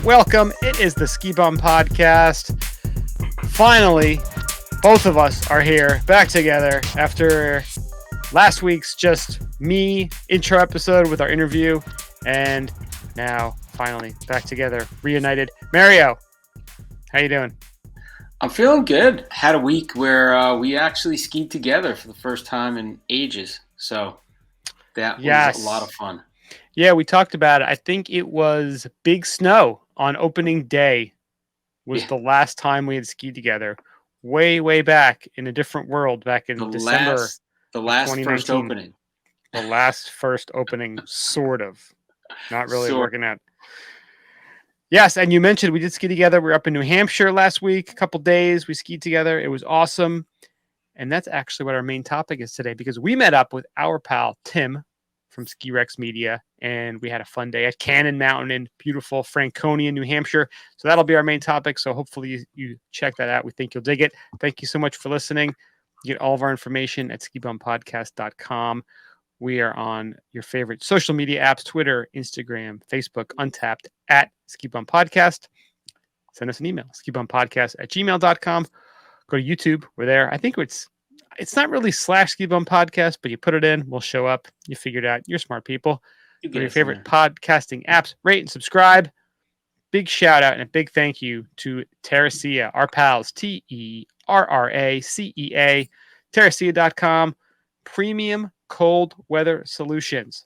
welcome. It is the Ski Bum Podcast. Finally, both of us are here back together after last week's just me intro episode with our interview, and now finally back together, reunited. Mario, how you doing? I'm feeling good. Had a week where we actually skied together for the first time in ages, so that was a lot of fun. Yeah, we talked about it. I think it was big snow on opening day was the last time we had skied together. Way back in a different world, back in December. The last first opening. The last first opening, sort of. Not really working out. Yes, and you mentioned we did ski together. We were up in New Hampshire last week, a couple days. We skied together. It was awesome. And that's actually what our main topic is today, because we met up with our pal Tim from Ski Rex Media, and we had a fun day at Tenney Mountain in beautiful Franconia, New Hampshire. So that'll be our main topic. So hopefully you check that out. We think you'll dig it. Thank you so much for listening. You get all of our information at skibumpodcast.com. We are on your favorite social media apps, Twitter, Instagram, Facebook, Untapped, at Ski Bum Podcast. Send us an email, skibumpodcast@gmail.com. Go to YouTube. We're there. I think it's not really /Ski Bum Podcast, but you put it in, we'll show up. You figured it out. You're smart people. Go to your favorite podcasting apps. Rate and subscribe. Big shout out and a big thank you to Terracea, our pals, TERRACEA, terracea.com. Premium cold weather solutions.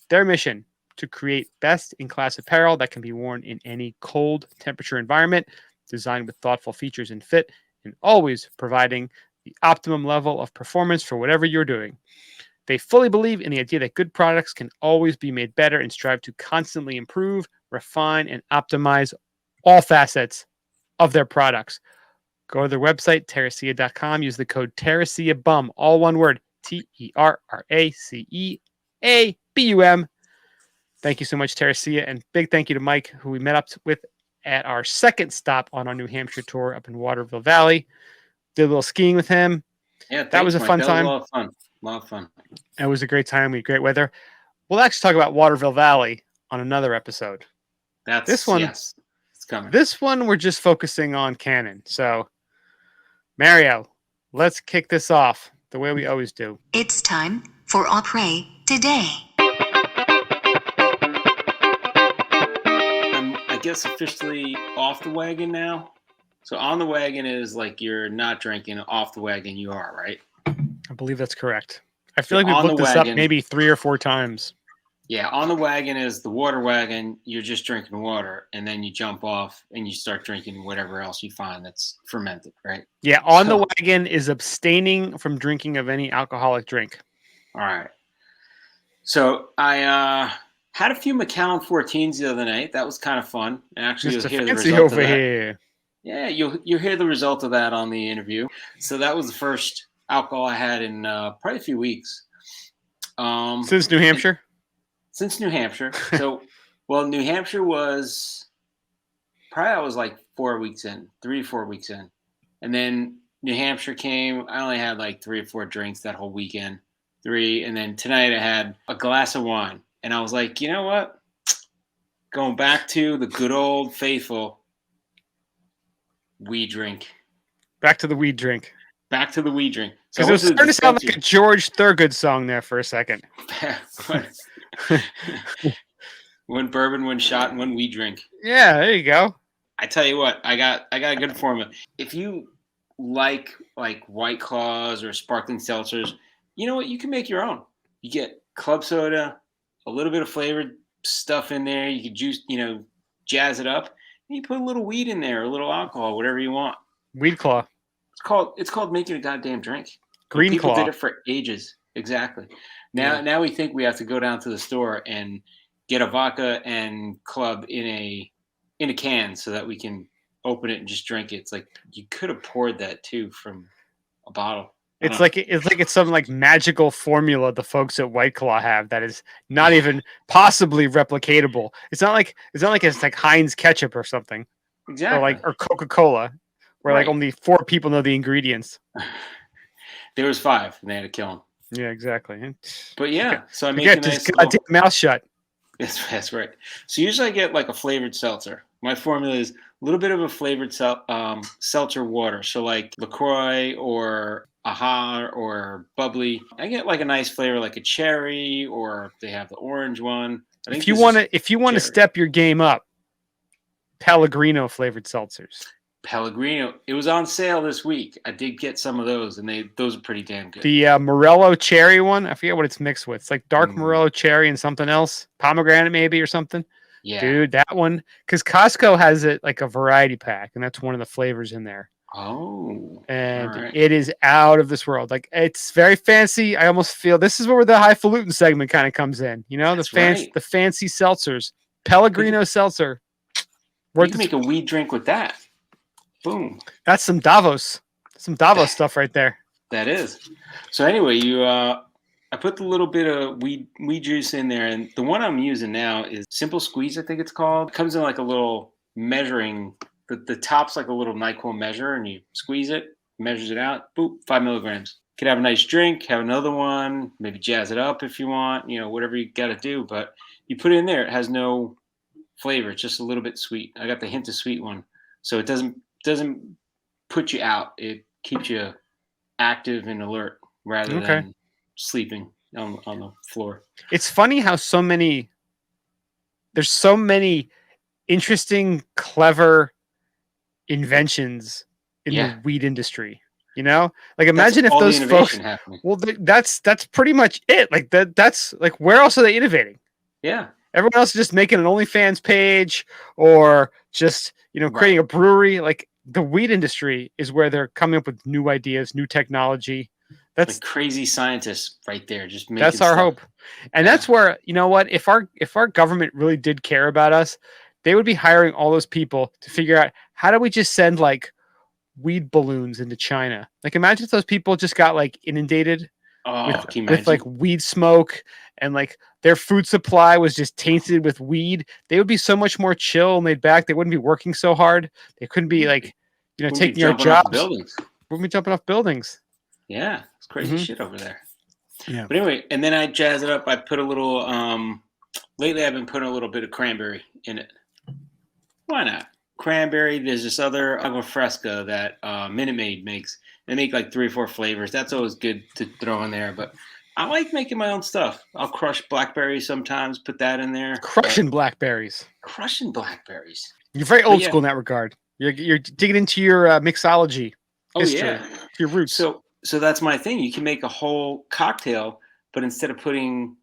Their mission to create best-in-class apparel that can be worn in any cold temperature environment, designed with thoughtful features and fit, and always providing the optimum level of performance for whatever you're doing. They fully believe in the idea that good products can always be made better and strive to constantly improve, refine, and optimize all facets of their products. Go to their website, terracea.com. Use the code TerraceaBum, all one word, TERRACEABUM. Thank you so much, Terracea, and big thank you to Mike, who we met up with at our second stop on our New Hampshire tour up in Waterville Valley. Did a little skiing with him. Yeah, that was a fun time. A lot of fun. It was a great time. We had great weather. We'll actually talk about Waterville Valley on another episode. It's coming. This one we're just focusing on Canon. So, Mario, let's kick this off the way we always do. It's time for Après Today. I'm, I guess, officially off the wagon now. So on the wagon is like you're not drinking. Off the wagon you are, right? I believe that's correct. I feel like we've looked this up maybe 3 or 4 times. Yeah, on the wagon is the water wagon. You're just drinking water, and then you jump off and you start drinking whatever else you find that's fermented, right? Yeah, the wagon is abstaining from drinking of any alcoholic drink. All right. So I had a few Macallan 14s the other night. That was kind of fun. And actually, Mr. you'll hear Fancy the result over of that. here. Yeah, you'll hear the result of that on the interview. So that was the first alcohol I had in probably a few weeks. Since New Hampshire? Since New Hampshire. So, New Hampshire was probably I was like 4 weeks in, 3 to 4 weeks in. And then New Hampshire came. I only had like 3 or 4 drinks that whole weekend. 3. And then tonight I had a glass of wine. And I was like, you know what? Going back to the good old faithful weed drink. Back to the weed drink. Back to the weed drink. Because it was starting to sound like a George Thorogood song there for a second. One bourbon, one shot, and one weed drink. Yeah, there you go. I tell you what, I got a good formula. If you like White Claws or sparkling seltzers, you know what? You can make your own. You get club soda, a little bit of flavored stuff in there. You can jazz it up. And you put a little weed in there, a little alcohol, whatever you want. Weed Claw. It's called making a goddamn drink. Green People Claw. did it for ages. Exactly. Now we think we have to go down to the store and get a vodka and club in a can so that we can open it and just drink it. It's like you could have poured that too from a bottle. It's like it's some like magical formula the folks at White Claw have that is not even possibly replicatable. It's not like it's like Heinz ketchup or something. Exactly. Or Coca-Cola, where like only 4 people know the ingredients. There was 5 and they had to kill them. Yeah, exactly. But yeah, so I make a nice goddamn mouth shut. That's right. So usually I get like a flavored seltzer. My formula is a little bit of a flavored seltzer water. So like LaCroix or Aha or Bubbly. I get like a nice flavor like a cherry, or they have the orange one. I think If you this want is to, if you want to cherry. step your game up, Pellegrino flavored seltzers. Pellegrino. It was on sale this week. I did get some of those, and those are pretty damn good. The Morello cherry one, I forget what it's mixed with. It's like dark Morello cherry and something else, pomegranate maybe or something. Yeah, dude, that one, because Costco has it like a variety pack, and that's one of the flavors in there. Oh, And all right. it is out of this world. Like, it's very fancy. I almost feel this is where the highfalutin segment kind of comes in. You know, That's the right. the fancy seltzers, Pellegrino seltzer. You can make a weed drink with that. Boom. That's some Davos stuff right there. That is. So anyway, I put the little bit of weed juice in there, and the one I'm using now is Simple Squeeze, I think it's called. It comes in like a little measuring. The top's like a little NyQuil measure, and you squeeze it, measures it out. Boop, 5 milligrams. You could have a nice drink, have another one, maybe jazz it up if you want. You know, whatever you got to do. But you put it in there, it has no flavor. It's just a little bit sweet. I got the hint of sweet one, so it doesn't put you out. It keeps you active and alert rather than sleeping on the floor. It's funny how there's so many interesting, clever inventions in the weed industry. You know, like imagine if those folks. Happening. Well, that's pretty much it. Like that's like, where else are they innovating? Yeah. Everyone else is just making an OnlyFans page or just, creating a brewery. Like, the weed industry is where they're coming up with new ideas, new technology. That's like crazy scientists right there. Just making that's our stuff. hope. And that's where, you know what, if our government really did care about us, they would be hiring all those people to figure out, how do we just send like weed balloons into China? Like, imagine if those people just got like inundated with like weed smoke, and like their food supply was just tainted with weed. They would be so much more chill and laid back. They wouldn't be working so hard. They couldn't be like, taking our jobs. Wouldn't be jumping off buildings. Yeah, it's crazy shit over there. Yeah. But anyway, and then I jazz it up. I put a little. Lately, I've been putting a little bit of cranberry in it. Why not? Cranberry. There's this other agua fresca that Minute Maid makes. They make like 3 or 4 flavors. That's always good to throw in there. But I like making my own stuff. I'll crush blackberries sometimes, put that in there. Crushing blackberries. Crushing blackberries. You're very old school in that regard. You're digging into your mixology history, your roots. So that's my thing. You can make a whole cocktail, but instead of putting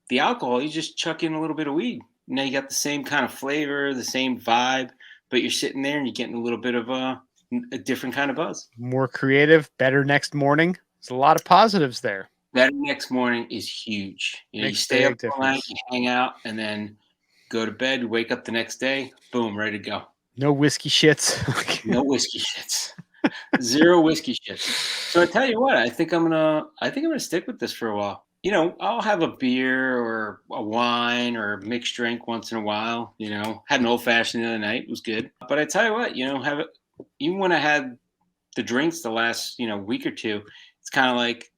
the alcohol, you just chuck in a little bit of weed. Now you got the same kind of flavor, the same vibe, but you're sitting there and you're getting a little bit of a different kind of buzz. More creative, better next morning. There's a lot of positives there. That next morning is huge. You stay up all night, you hang out, and then go to bed, wake up the next day, boom, ready to go. No whiskey shits. No whiskey shits. 0 whiskey shits. So I tell you what, I think I'm gonna stick with this for a while. I'll have a beer or a wine or a mixed drink once in a while. Had an old fashioned the other night, it was good. But I tell you what, have it. Even when I had the drinks the last week or two, it's kind of like,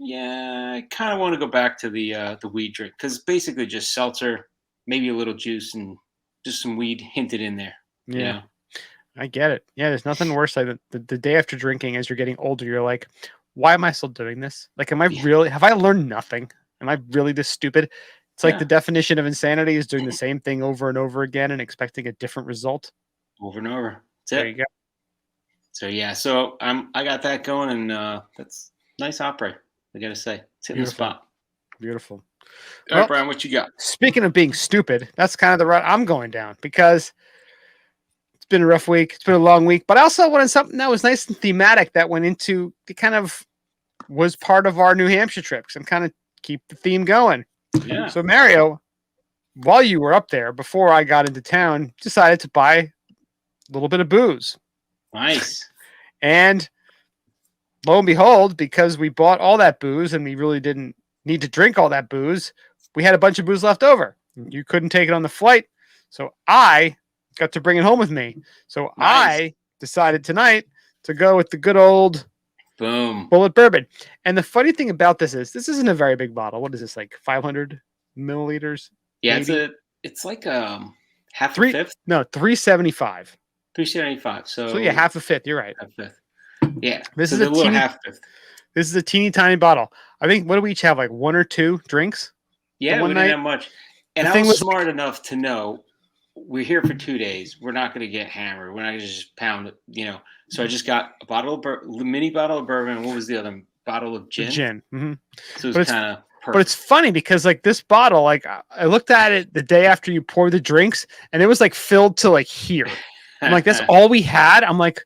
I kind of want to go back to the weed drink, because it's basically just seltzer, maybe a little juice, and just some weed hinted in there. Yeah. I get it. Yeah, there's nothing worse like the day after drinking. As you're getting older, you're like, why am I still doing this? Like, have I learned nothing? Am I really this stupid? It's like the definition of insanity is doing the same thing over and over again and expecting a different result. Over and over. There you go. So I got that going, and that's nice opera, I gotta say. It's hitting the spot. Beautiful. All right, Brian, what you got? Speaking of being stupid, that's kind of the route I'm going down, because it's been a rough week. It's been a long week, but I also wanted something that was nice and thematic that went into the kind of was part of our New Hampshire trip. So I'm kind of keep the theme going. Yeah. So Mario, while you were up there, before I got into town, decided to buy a little bit of booze. Nice. And lo and behold, because we bought all that booze and we really didn't need to drink all that booze, we had a bunch of booze left over. You couldn't take it on the flight. So I got to bring it home with me. So nice. I decided tonight to go with the good old boom Bullet Bourbon. And the funny thing about this isn't a very big bottle. What is this, like 500 milliliters? Yeah, maybe? It's like Half a fifth? No, 375. 375. So yeah, half a fifth. You're right. Half a fifth. Yeah. This so is the a little teeny, half fifth. This is a teeny tiny bottle. I think what do we each have? Like 1 or 2 drinks? Yeah, one we night? didn't have much. And I was smart enough to know we're here for 2 days. We're not going to get hammered. We're not going to just pound it, So I just got a bottle of mini bottle of bourbon. What was the other bottle of gin? Gin. So it was kind of perfect. But it's funny because like this bottle, like I looked at it the day after you poured the drinks, and it was like filled to like here. I'm like, that's all we had. I'm like,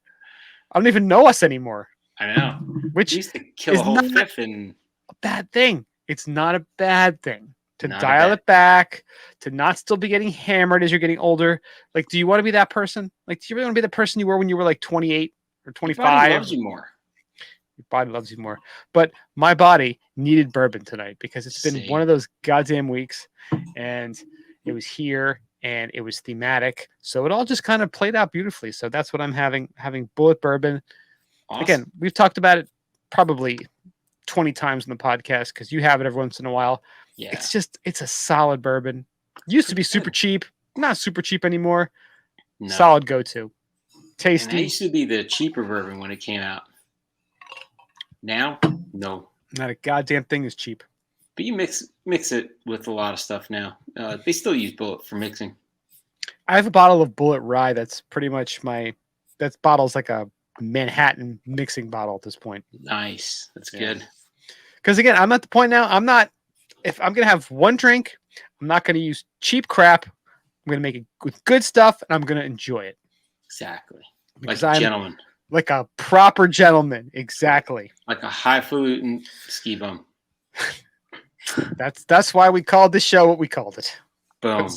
I don't even know us anymore. I know. Which used to kill a whole fifth in a bad thing. It's not a bad thing to dial it back, to not still be getting hammered as you're getting older. Like, do you want to be that person? Like, do you really want to be the person you were when you were like 28 or 25? Your body loves you more. Your body loves you more. But my body needed bourbon tonight because it's been one of those goddamn weeks, and it was here and it was thematic. So it all just kind of played out beautifully. So that's what I'm having Bullet bourbon. Awesome. Again, we've talked about it probably 20 times in the podcast because you have it every once in a while. Yeah. It's a solid bourbon. Used to be super cheap. Not super cheap anymore. No. Solid go-to. Tasty. And it used to be the cheaper bourbon when it came out. Now, no. Not a goddamn thing is cheap. But you mix it with a lot of stuff now. They still use Bullet for mixing. I have a bottle of Bullet Rye that's pretty much that bottle's like a Manhattan mixing bottle at this point. Nice. That's good. Because again, I'm at the point now, if I'm going to have one drink, I'm not going to use cheap crap. I'm going to make it with good stuff, and I'm going to enjoy it. Exactly. Because like a gentleman. Like a proper gentleman. Exactly. Like a highfalutin ski bum. That's why we called this show what we called it. Boom.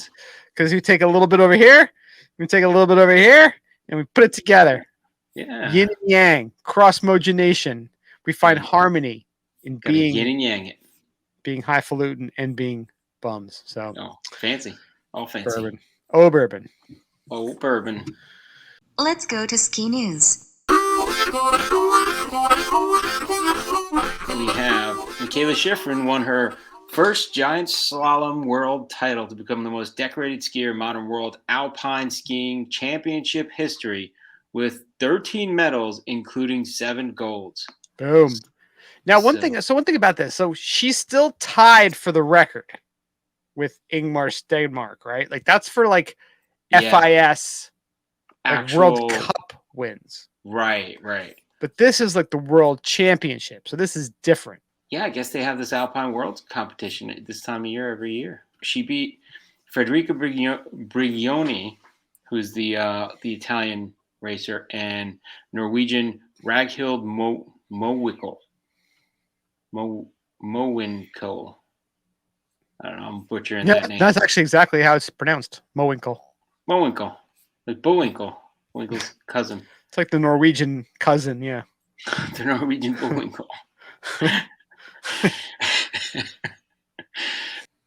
Because we take a little bit over here, we take a little bit over here, and we put it together. Yeah. Yin and yang, cross-mogenation. We find harmony in being yin and yang it. Being highfalutin and being bums. So fancy. All fancy. Bourbon. Oh, bourbon. Oh, bourbon. Let's go to ski news. We have Michaela Schifrin won her first giant slalom world title to become the most decorated skier in modern world alpine skiing championship history with 13 medals, including 7 golds. Boom. Now, one thing about this. So she's still tied for the record with Ingmar Stenmark, right? Like that's for like FIS like World Cup wins. Right. But this is like the World Championship. So this is different. Yeah, I guess they have this Alpine World competition at this time of year every year. She beat Federica Brignoni, who's the Italian racer, and Norwegian Ragnhild Mowinckel. Mowinckel. I don't know. I'm butchering that name. That's actually exactly how it's pronounced. Mowinckel. Like Bullwinkle. Winkle's cousin. It's like the Norwegian cousin, yeah. The Norwegian Bullwinkle.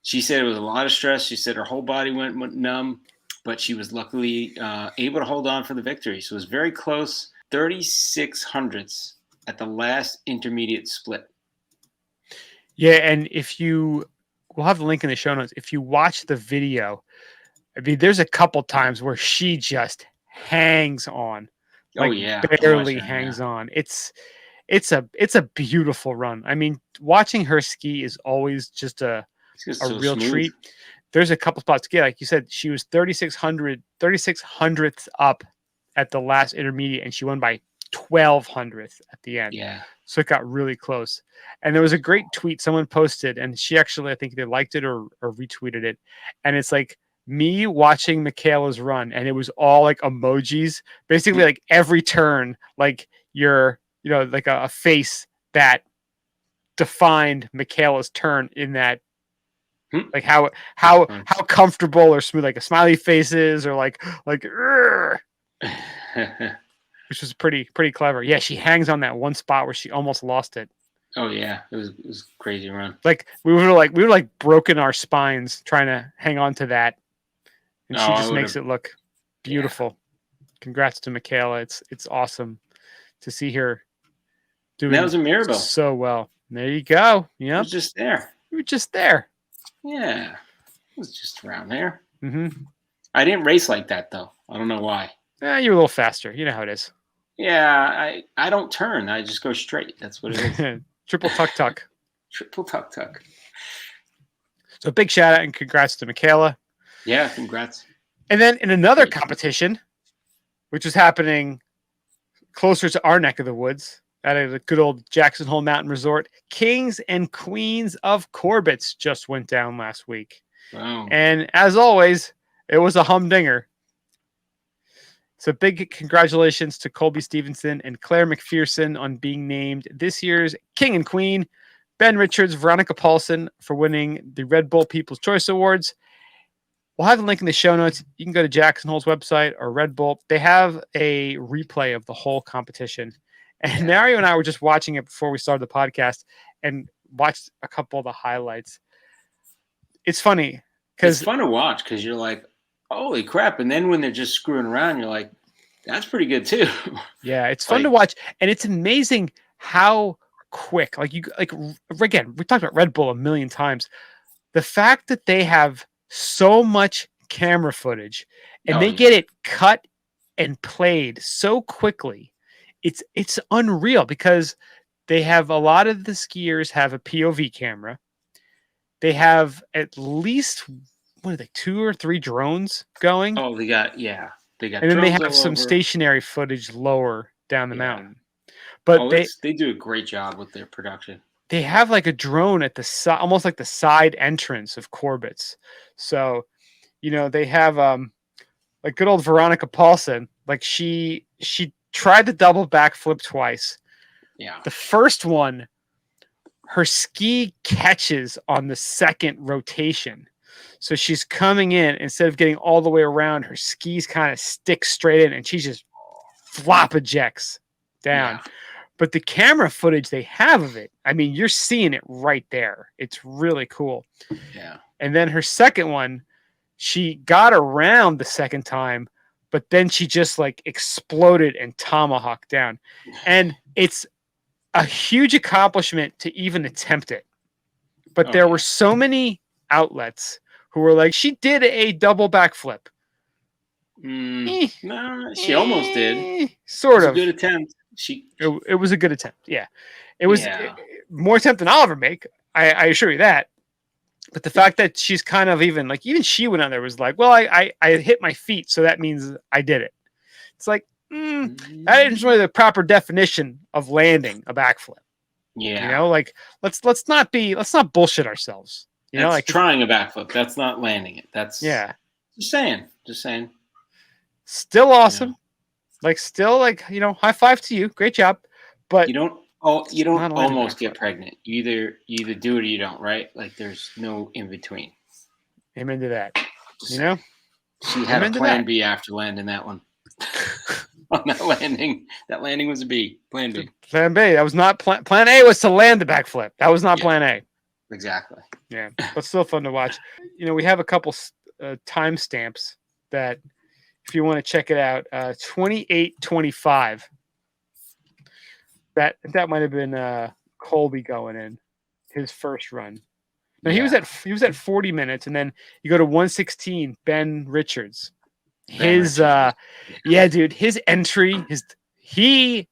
She said it was a lot of stress. She said her whole body went numb, but she was luckily able to hold on for the victory. So it was very close. 36 hundredths at the last intermediate split. Yeah, and we'll have the link in the show notes. If you watch the video, I mean, there's a couple times where she just hangs on. Barely hangs on. It's a beautiful run. I mean, watching her ski is always just a real treat. There's a couple spots. Yeah, like you said, she was 36 hundredths up at the last intermediate, and she won by 12 hundredths at the end. Yeah. So it got really close. And there was a great tweet someone posted, and she actually, I think, either liked it or retweeted it. And it's like me watching Michaela's run, and it was all like emojis, basically like every turn, like like a face that defined Michaela's turn in that, like how comfortable or smooth, like a smiley faces or like which was pretty clever. Yeah, she hangs on that one spot where she almost lost it. Oh yeah, it was a crazy run. Like we were broken our spines trying to hang on to that, and she just makes it look beautiful. Yeah. Congrats to Michaela. It's awesome to see her doing that was a miracle so well. There you go. Yeah, was just there. You were just there. Yeah, it was just around there. Mm-hmm. I didn't race like that though. I don't know why. You're a little faster. You know how it is. Yeah, I don't turn. I just go straight. That's what it is. Triple tuck. Triple tuck. So big shout out and congrats to Michaela. Yeah, congrats. And then in another competition, which was happening closer to our neck of the woods at a good old Jackson Hole Mountain Resort, Kings and Queens of Corbets just went down last week. Wow. And as always, it was a humdinger. So big congratulations to Colby Stevenson and Claire McPherson on being named this year's King and Queen. Ben Richards, Veronica Paulson for winning the Red Bull People's Choice Awards. We'll have a link in the show notes. You can go to Jackson Hole's website or Red Bull. They have a replay of the whole competition. And Mario and I were just watching it before we started the podcast and watched a couple of the highlights. It's funny because it's fun to watch because you're like, holy crap. And then when they're just screwing around, you're like, that's pretty good too. Yeah, it's fun to watch. And it's amazing how quick, again, we talked about Red Bull a million times. The fact that they have so much camera footage and they get it cut and played so quickly, it's unreal because they have a lot of the skiers have a POV camera. They have at least 2 or 3 drones going. Oh, they got and then they have some stationary footage lower down the mountain. But they do a great job with their production. They have like a drone at the side, almost like the side entrance of Corbets. So, they have like good old Veronica Paulson. Like she tried the double backflip twice. Yeah. The first one, her ski catches on the second rotation. So she's coming in, instead of getting all the way around, her skis kind of stick straight in and she just flop ejects down. Yeah. But the camera footage they have of it, I mean, you're seeing it right there. It's really cool. Yeah. And then her second one, she got around the second time, but then she just like exploded and tomahawked down. And it's a huge accomplishment to even attempt it. But there were so many outlets who were like, she did a double backflip. No, she almost did. Sort of. A good attempt. It was a good attempt. Yeah. It was more attempt than I'll ever make. I assure you that. But the fact that she's kind of even she went on there was like, well, I hit my feet, so that means I did it. It's like, that isn't really the proper definition of landing a backflip. Yeah. Let's not bullshit ourselves. That's trying a backflip. That's not landing it. That's just saying. Still awesome. High five to you. Great job. But you don't almost get pregnant. You either do it or you don't, right? Like there's no in between. Amen to that. She had a plan B after landing that one. On that landing. That landing was a B. Plan B. Plan B. That was not plan A was to land the backflip. That was not plan A. Exactly. Yeah, but still fun to watch. We have a couple timestamps that, if you want to check it out, 28:25. That might have been Colby going in his first run. Now he was at 40 minutes, and then you go to 1:16. Ben Richards, his entry, he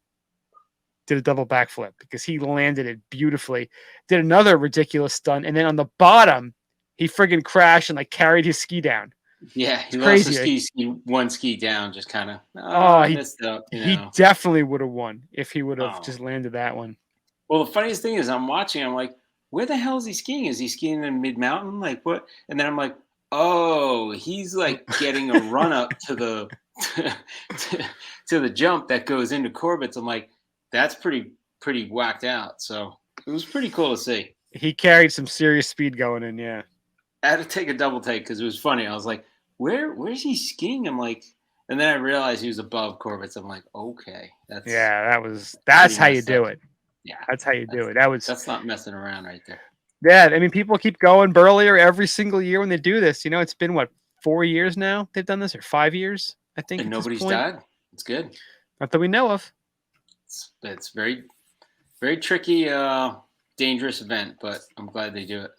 did a double backflip because he landed it beautifully. Did another ridiculous stunt, and then on the bottom, he friggin' crashed and carried his ski down. Yeah, he lost his one ski down, just kind of messed up. He definitely would have won if he would have just landed that one. Well, the funniest thing is I'm watching, I'm like, where the hell is he skiing? Is he skiing in mid-mountain? Like what? And then I'm like, oh, he's getting a run up to the to the jump that goes into Corbets. I'm like, that's pretty whacked out. So it was pretty cool to see. He carried some serious speed going in, yeah. I had to take a double take because it was funny. I was like, where's he skiing? I'm like, and then I realized he was above Corbets. I'm like, okay. That's how you do it. Yeah. That's how you do it. That's not messing around right there. Yeah. I mean, people keep going burlier every single year when they do this. It's been 4 years now they've done this, or 5 years, I think. And nobody's died. It's good. Not that we know of. It's very, very tricky, dangerous event, but I'm glad they do it.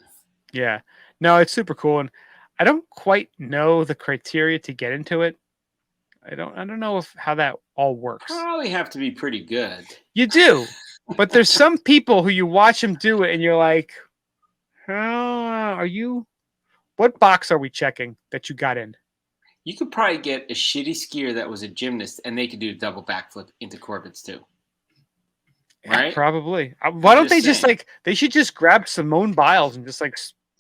Yeah. No, it's super cool. And I don't quite know the criteria to get into it. I don't know how that all works. Probably have to be pretty good. You do, but there's some people who you watch them do it, and you're like, are you? What box are we checking that you got in? You could probably get a shitty skier that was a gymnast, and they could do a double backflip into Corbets too. Right? Yeah, probably. Why don't they just saying. they should just grab Simone Biles and just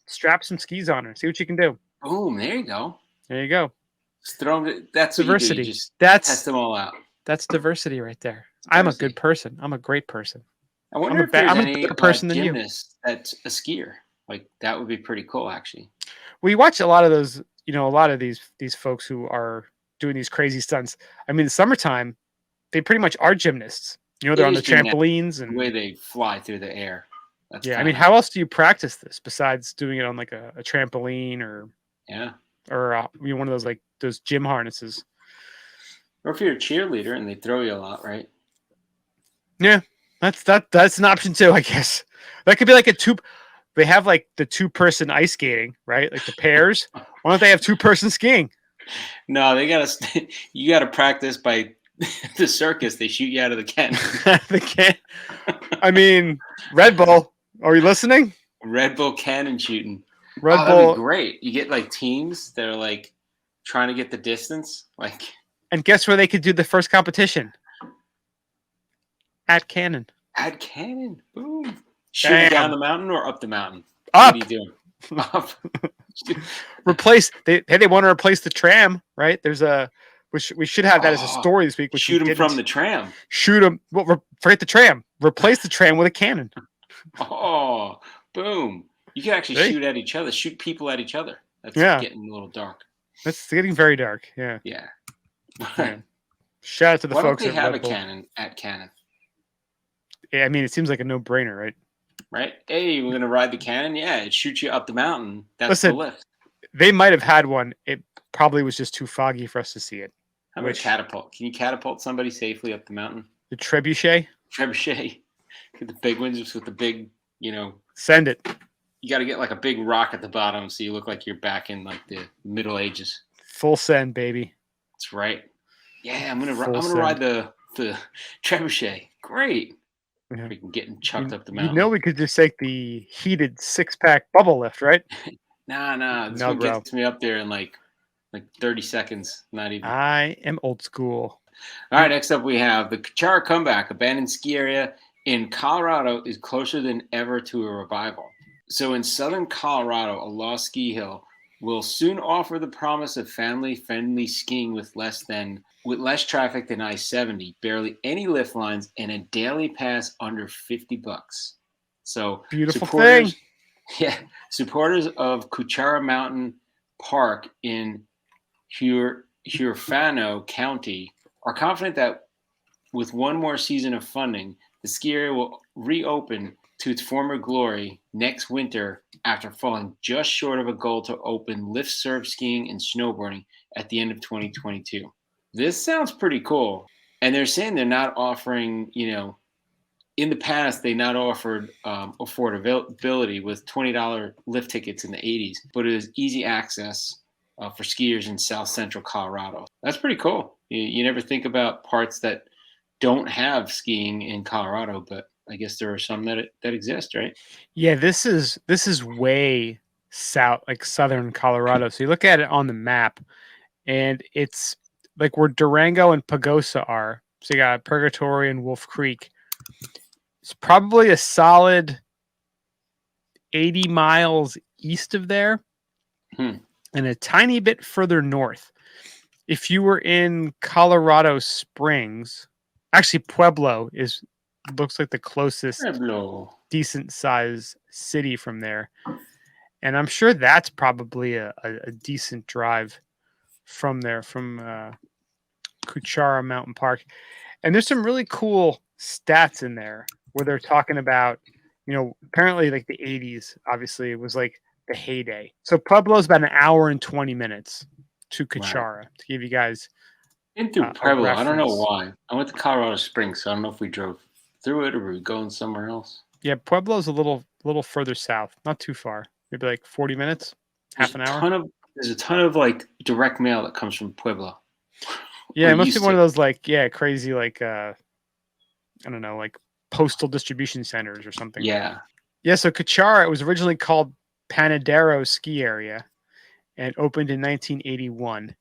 strap some skis on her, see what you can do. Boom! There you go. There you go. Just throw them. That's diversity. What you do. You just that's test them all out. That's diversity right there. Diversity. I'm a good person. I'm a great person. I wonder if there's any better person than gymnast that's a skier. Like that would be pretty cool, actually. We watch a lot of those. A lot of these folks who are doing these crazy stunts. I mean, in the summertime, they pretty much are gymnasts. They're on the trampolines and the way they fly through the air. That's I mean, how else do you practice this besides doing it on like a trampoline or one of those those gym harnesses? Or if you're a cheerleader and they throw you a lot, right? Yeah, that's an option too, I guess. That could be like they have like the 2-person ice skating, right? Like the pairs. Why don't they have 2-person skiing? No, you gotta practice by the circus. They shoot you out of the can. The can. I mean, Red Bull. Are you listening? Red Bull cannon shooting. Bull. That'd be great. You get like teams that are like trying to get the distance. And guess where they could do the first competition? At Cannon. At Cannon. Boom. Shooting down the mountain or up the mountain? Up. What are you doing? Up. They want to replace the tram, right? We should have that as a story this week. Shoot them from the tram. Shoot them. Well, forget the tram. Replace the tram with a cannon. Oh, boom. You can actually shoot at each other. Shoot people at each other. That's getting a little dark. That's getting very dark. Yeah. Yeah. Shout out to the folks. Why don't they have a cannon at Cannon? Yeah, I mean, it seems like a no-brainer, right? Right? Hey, we're going to ride the cannon? Yeah, it shoots you up the mountain. That's the lift. They might have had one. It probably was just too foggy for us to see it. How about catapult? Can you catapult somebody safely up the mountain? The trebuchet? Trebuchet. Get the big ones with the big, Send it. You got to get like a big rock at the bottom so you look like you're back in like the Middle Ages. Full send, baby. That's right. Yeah, I'm gonna ride the trebuchet. Great. Yeah. We can get chucked up the mountain. We could just take the heated 6-pack bubble lift, right? Nah. This one gets me up there in like 30 seconds. Not even. I am old school. All right, next up we have the Cuchara comeback. Abandoned ski area in Colorado is closer than ever to a revival. So in southern Colorado, a lost ski hill will soon offer the promise of family-friendly skiing with less traffic than I-70, barely any lift lines, and a daily pass under $50. So beautiful thing. Yeah, supporters of Cuchara Mountain Park in Huerfano County are confident that with one more season of funding, the ski area will reopen to its former glory next winter after falling just short of a goal to open lift serve skiing and snowboarding at the end of 2022. This sounds pretty cool. And they're saying they're not offering, in the past, they not offered affordability with $20 lift tickets in the 80s, but it was easy access for skiers in South Central Colorado. That's pretty cool. You never think about parts that don't have skiing in Colorado, but I guess there are some that exist, right? Yeah, this is way south, like southern Colorado. So you look at it on the map, and it's like where Durango and Pagosa are. So you got Purgatory and Wolf Creek. It's probably a solid 80 miles east of there, and a tiny bit further north. If you were in Colorado Springs, actually Pueblo looks like the closest decent sized city from there. And I'm sure that's probably a decent drive from there, from Cuchara Mountain Park. And there's some really cool stats in there where they're talking about, apparently like the 80s, obviously it was like the heyday. So Pueblo's about an hour and 20 minutes to Cuchara, to give you guys been through Pueblo. I don't know why. I went to Colorado Springs, so I don't know if we drove through it or were we going somewhere else. Yeah, Pueblo's a little further south, not too far. Maybe like 40 minutes, half an hour. There's a ton of like direct mail that comes from Pueblo. Yeah, Or it must be used one of to. those like crazy like I don't know, like postal distribution centers or something. Yeah. Yeah, so Cuchara, it was originally called Panadero Ski Area and opened in 1981.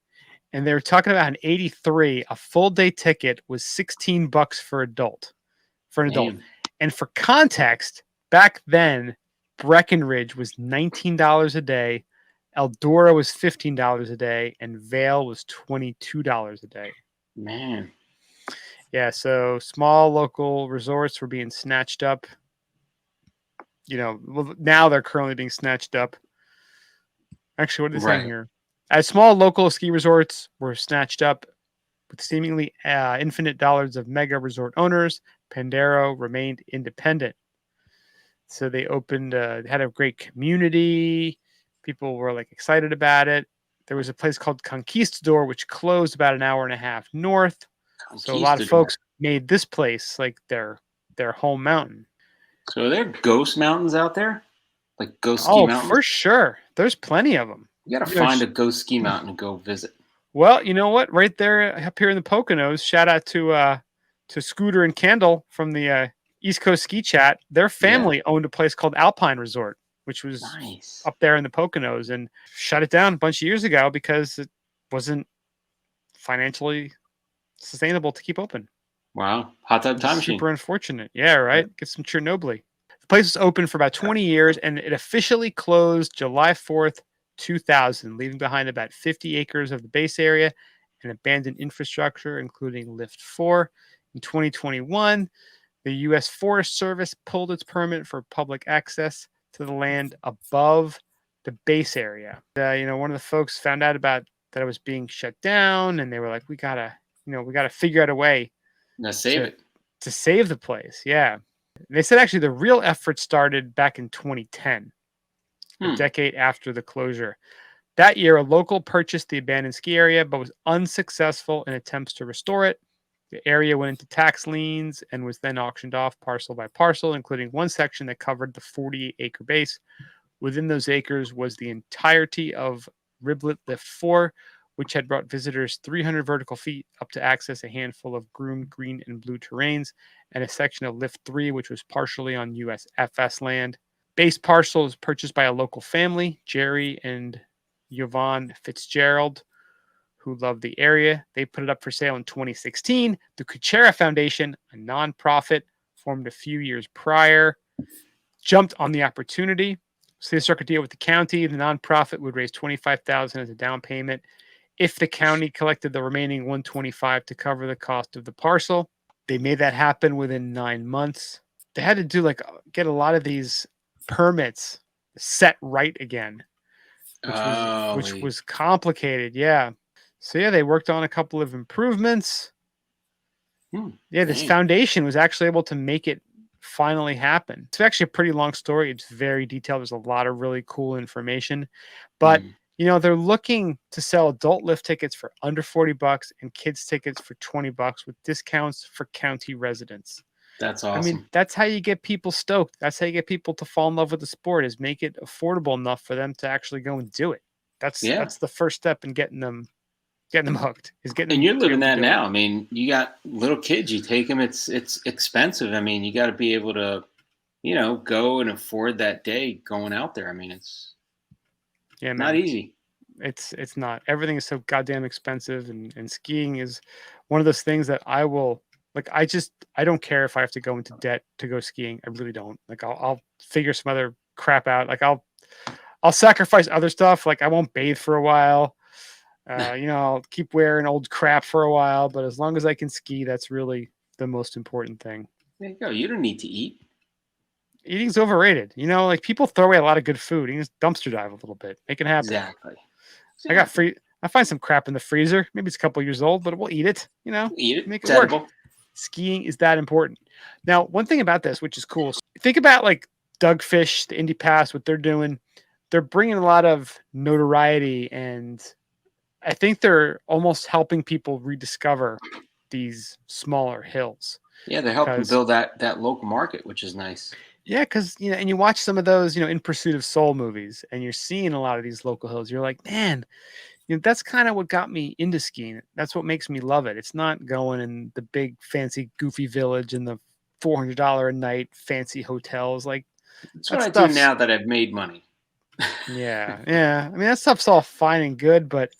And they were talking about in 83, a full day ticket was $16 for an adult. Damn. And for context, back then, Breckenridge was $19 a day, Eldora was $15 a day, and Vail was $22 a day. Man. Yeah, so small local resorts were being snatched up. Now they're currently being snatched up. Actually, what are they saying Right. here? As small local ski resorts were snatched up with seemingly infinite dollars of mega resort owners, Pandero remained independent. So they opened, had a great community. People were like excited about it. There was a place called Conquistador, which closed about an hour and a half north. So a lot of Conquistador. folks made this place like their home mountain. So are there ghost mountains out there? Like ghost ski Oh, mountains? for sure. There's plenty of them. You gotta You know, find a ghost ski mountain and go visit. Well, you know what? Right there up here in the Poconos, shout out to Scooter and Candle from the East Coast Ski Chat. Their family owned a place called Alpine Resort, which was Nice. up there in the Poconos, and shut it down a bunch of years ago because it wasn't financially sustainable to keep open. Wow. Hot tub time machine. Super unfortunate. Yeah, right. Get some Chernobyl. The place was open for about 20 years, and it officially closed July 4th, 2000, leaving behind about 50 acres of the base area and abandoned infrastructure, including Lift 4. In 2021, the U.S. Forest Service pulled its permit for public access to the land above the base area. One of the folks found out about that it was being shut down, and they were like, we gotta figure out a way Now save it. to save the place. Yeah. They said actually the real effort started back in 2010, a decade after the closure. That year, a local purchased the abandoned ski area, but was unsuccessful in attempts to restore it. The area went into tax liens and was then auctioned off parcel by parcel, including one section that covered the 48-acre base. Within those acres was the entirety of Riblet Lift 4, which had brought visitors 300 vertical feet up to access a handful of groomed green and blue terrains, and a section of Lift 3, which was partially on USFS land. Base parcel was purchased by a local family, Jerry and Yvonne Fitzgerald, who loved the area. They put it up for sale in 2016. The Kuchera Foundation, a nonprofit formed a few years prior, jumped on the opportunity. So they struck a deal with the county. The nonprofit would raise $25,000 as a down payment if the county collected the remaining $125,000 to cover the cost of the parcel. They made that happen within 9 months. They had to get a lot of these permits set right again, which was complicated. Yeah. So yeah, they worked on a couple of improvements. This foundation was actually able to make it finally happen. It's actually a pretty long story. It's very detailed. There's a lot of really cool information, but they're looking to sell adult lift tickets for under $40 and kids tickets for $20 with discounts for county residents. That's awesome. I mean, that's how you get people stoked. That's how you get people to fall in love with the sport, is make it affordable enough for them to actually go and do it. That's the first step in getting them hooked. And you're living that now. I mean, you got little kids, you take them, it's expensive. I mean, you got to be able to, go and afford that day going out there. I mean, it's not easy. It's not. Everything is so goddamn expensive, and skiing is one of those things that I will I don't care if I have to go into debt to go skiing. I really don't. Like I'll figure some other crap out. Like I'll sacrifice other stuff. Like I won't bathe for a while. I'll keep wearing old crap for a while, but as long as I can ski, that's really the most important thing. There you go. You don't need to eat. Eating's overrated. People throw away a lot of good food. You just dumpster dive a little bit. Make it happen. Exactly. I find some crap in the freezer. Maybe it's a couple years old, but we'll eat it. Eat it. Make it work. Skiing is that important. Now, one thing about this, which is cool, think about like Doug Fish, the Indy Pass, what they're doing. They're bringing a lot of notoriety, and I think they're almost helping people rediscover these smaller hills. Yeah, they're helping build that local market, which is nice. Yeah, because and you watch some of those, In Pursuit of Soul movies, and you're seeing a lot of these local hills. You're like, man, that's kind of what got me into skiing. That's what makes me love it. It's not going in the big fancy goofy village and the $400 a night fancy hotels. Like That's what that I do stuff's now that I've made money. yeah. I mean that stuff's all fine and good, but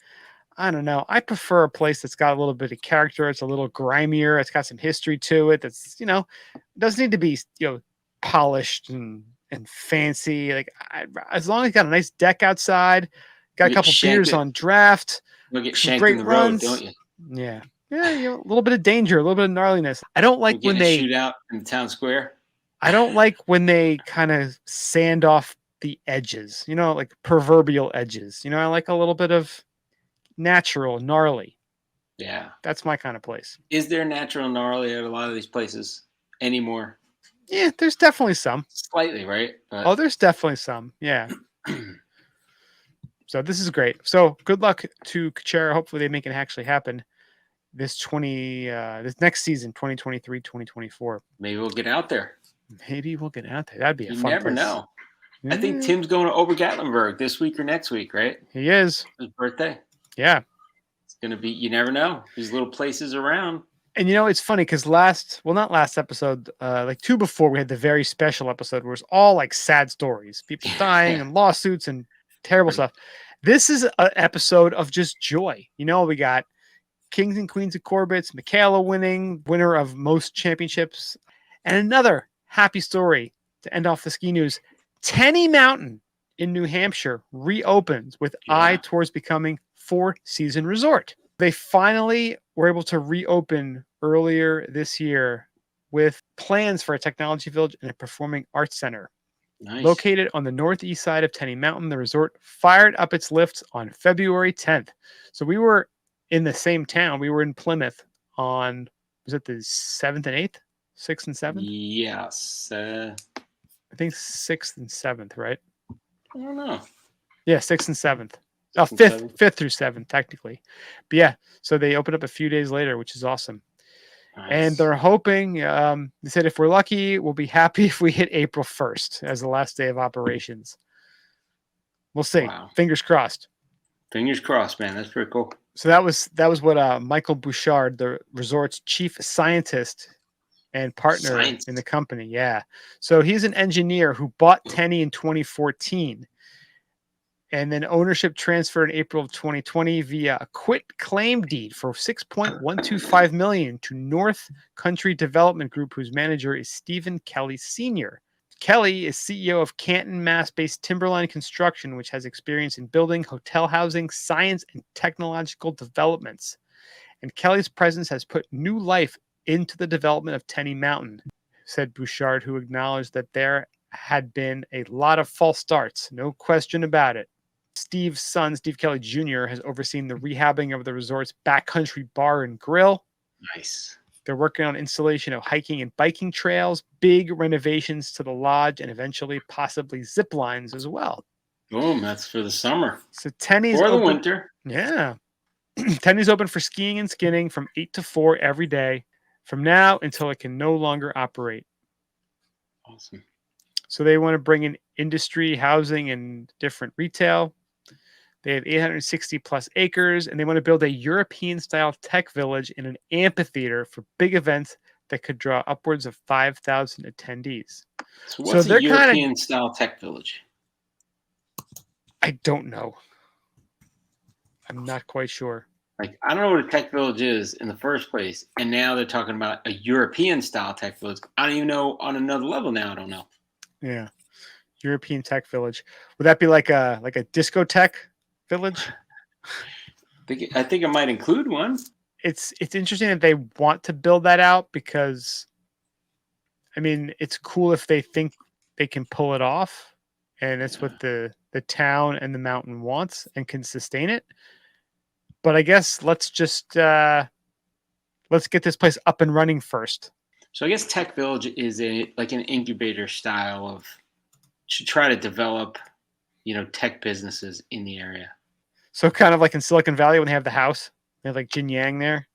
I don't know. I prefer a place that's got a little bit of character. It's a little grimier. It's got some history to it. That's doesn't need to be polished and fancy. Like as long as you got a nice deck outside, got a You get couple shanked beers it. on draft, You'll get some shanked in great the road, runs. don't you? Yeah, a little bit of danger, a little bit of gnarliness. I don't like We'll when get a they. shootout in the town square. I don't like when they kind of sand off the edges. Like proverbial edges. I like a little bit of natural, gnarly. Yeah. That's my kind of place. Is there natural gnarly at a lot of these places anymore? Yeah, there's definitely some. Slightly, right? Oh, there's definitely some. Yeah. So this is great. So good luck to Kuchera. Hopefully they make it actually happen this next season, 2023, 2024. Maybe we'll get out there. Maybe we'll get out there. That'd be a You fun never place. know. Yeah, I think Tim's going to Obergatlinburg this week or next week, right? he is. His birthday. Yeah. It's going to be, you never know. These little places around. And it's funny because not last episode, like two before, we had the very special episode where it's all like sad stories, people dying and lawsuits and terrible stuff. This is an episode of just joy. We got Kings and Queens of Corbets, Michaela winner of most championships, and another happy story to end off the ski news. Tenney Mountain in New Hampshire reopens with eye towards becoming 4-season resort. They finally were able to reopen earlier this year with plans for a technology village and a performing arts center. Nice. Located on the northeast side of Tenney Mountain, the resort fired up its lifts on February 10th. So we were in the same town. We were in Plymouth on, was it the 7th and 8th? 6th and 7th? Yes. I think 6th and 7th, right? I don't know. Yeah, 6th and 7th. Oh, 5th, 5th through 7th, technically. But yeah, so they opened up a few days later, which is awesome. Nice. And they're hoping, they said, if we're lucky, we'll be happy if we hit April 1st as the last day of operations. We'll see. Wow. Fingers crossed. Fingers crossed, man. That's pretty cool. So that was what Michael Bouchard, the resort's chief scientist and partner in the company. Yeah. So he's an engineer who bought Tenney in 2014. And then ownership transferred in April of 2020 via a quit claim deed for $6.125 million to North Country Development Group, whose manager is Stephen Kelly Sr. Kelly is CEO of Canton, Mass-based Timberline Construction, which has experience in building, hotel housing, science, and technological developments. And Kelly's presence has put new life into the development of Tenney Mountain, said Bouchard, who acknowledged that there had been a lot of false starts. No question about it. Steve's son, Steve Kelly Jr., has overseen the rehabbing of the resort's backcountry bar and grill. Nice. They're working on installation of hiking and biking trails, big renovations to the lodge, and eventually possibly zip lines as well. Boom, that's for the summer. So Tenney's or the open, winter. Yeah. Tenney's open for skiing and skinning from 8 to 4 every day from now until it can no longer operate. Awesome. So they want to bring in industry, housing, and different retail. They have 860 plus acres, and they want to build a European-style tech village in an amphitheater for big events that could draw upwards of 5,000 attendees. So what's a European-style tech village? I don't know. I'm not quite sure. Like, I don't know what a tech village is in the first place, and now they're talking about a European-style tech village. I don't even know on another level now. I don't know. Yeah, European tech village. Would that be like a discotheque village? I think it might include one. It's interesting that they want to build that out because, I mean, it's cool if they think they can pull it off, and it's what the town and the mountain wants and can sustain it. But I guess let's just let's get this place up and running first. So I guess Tech Village is like an incubator style of should try to develop, tech businesses in the area. So kind of like in Silicon Valley when they have the house, they have like Jin Yang there.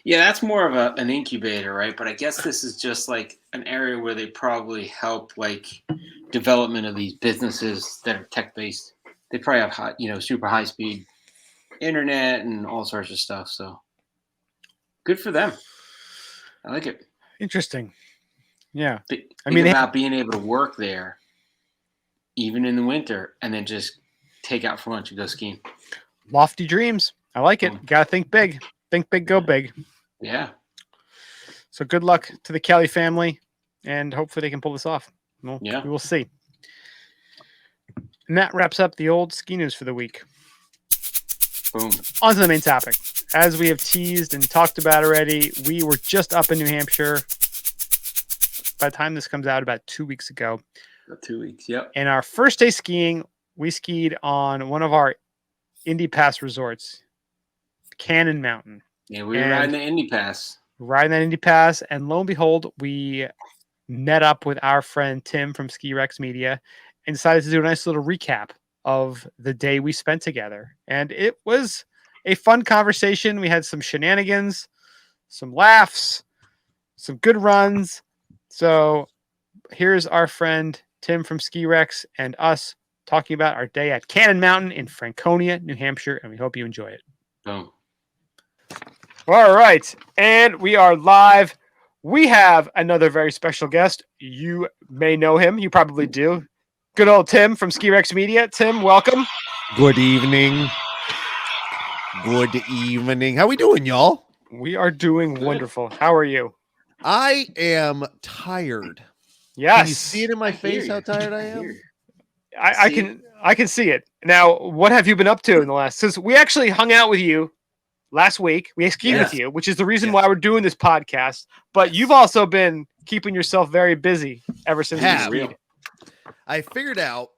Yeah, that's more of an incubator, right? But I guess this is just like an area where they probably help like development of these businesses that are tech based. They probably have super high speed internet and all sorts of stuff. So good for them. I like it. Interesting. Yeah. Think I mean, about being able to work there even in the winter and then just take out for lunch and go skiing. Lofty dreams. I like it. Gotta think big. Think big, go big. Yeah. So good luck to the Kelly family, and hopefully they can pull this off. Well, Yeah. we will see. And that wraps up the old ski news for the week. Boom. On to the main topic. As we have teased and talked about already, we were just up in New Hampshire. By the time this comes out, about 2 weeks ago. 2 weeks. Yep. And our first day skiing, we skied on one of our Indy Pass resorts, Cannon Mountain. Yeah, we were riding the Indy Pass. Riding that Indy Pass, and lo and behold, we met up with our friend Tim from Ski Rex Media and decided to do a nice little recap of the day we spent together. And it was a fun conversation. We had some shenanigans, some laughs, some good runs. So here's our friend Tim from Ski Rex and us talking about our day at Cannon Mountain in Franconia, New Hampshire, and we hope you enjoy it. Boom. All right, and we are live. We have another very special guest. You may know him. You probably do. Good old Tim from Ski Rex Media. Tim, welcome. Good evening. Good evening. How we doing, y'all? We are doing wonderful. How are you? I am tired. Yes. Can you see it in my face how tired I am? I can see it. Now, what have you been up to in the last, since we actually hung out with you last week, we skied with you, which is the reason why we're doing this podcast, but you've also been keeping yourself very busy ever since we skied. I figured out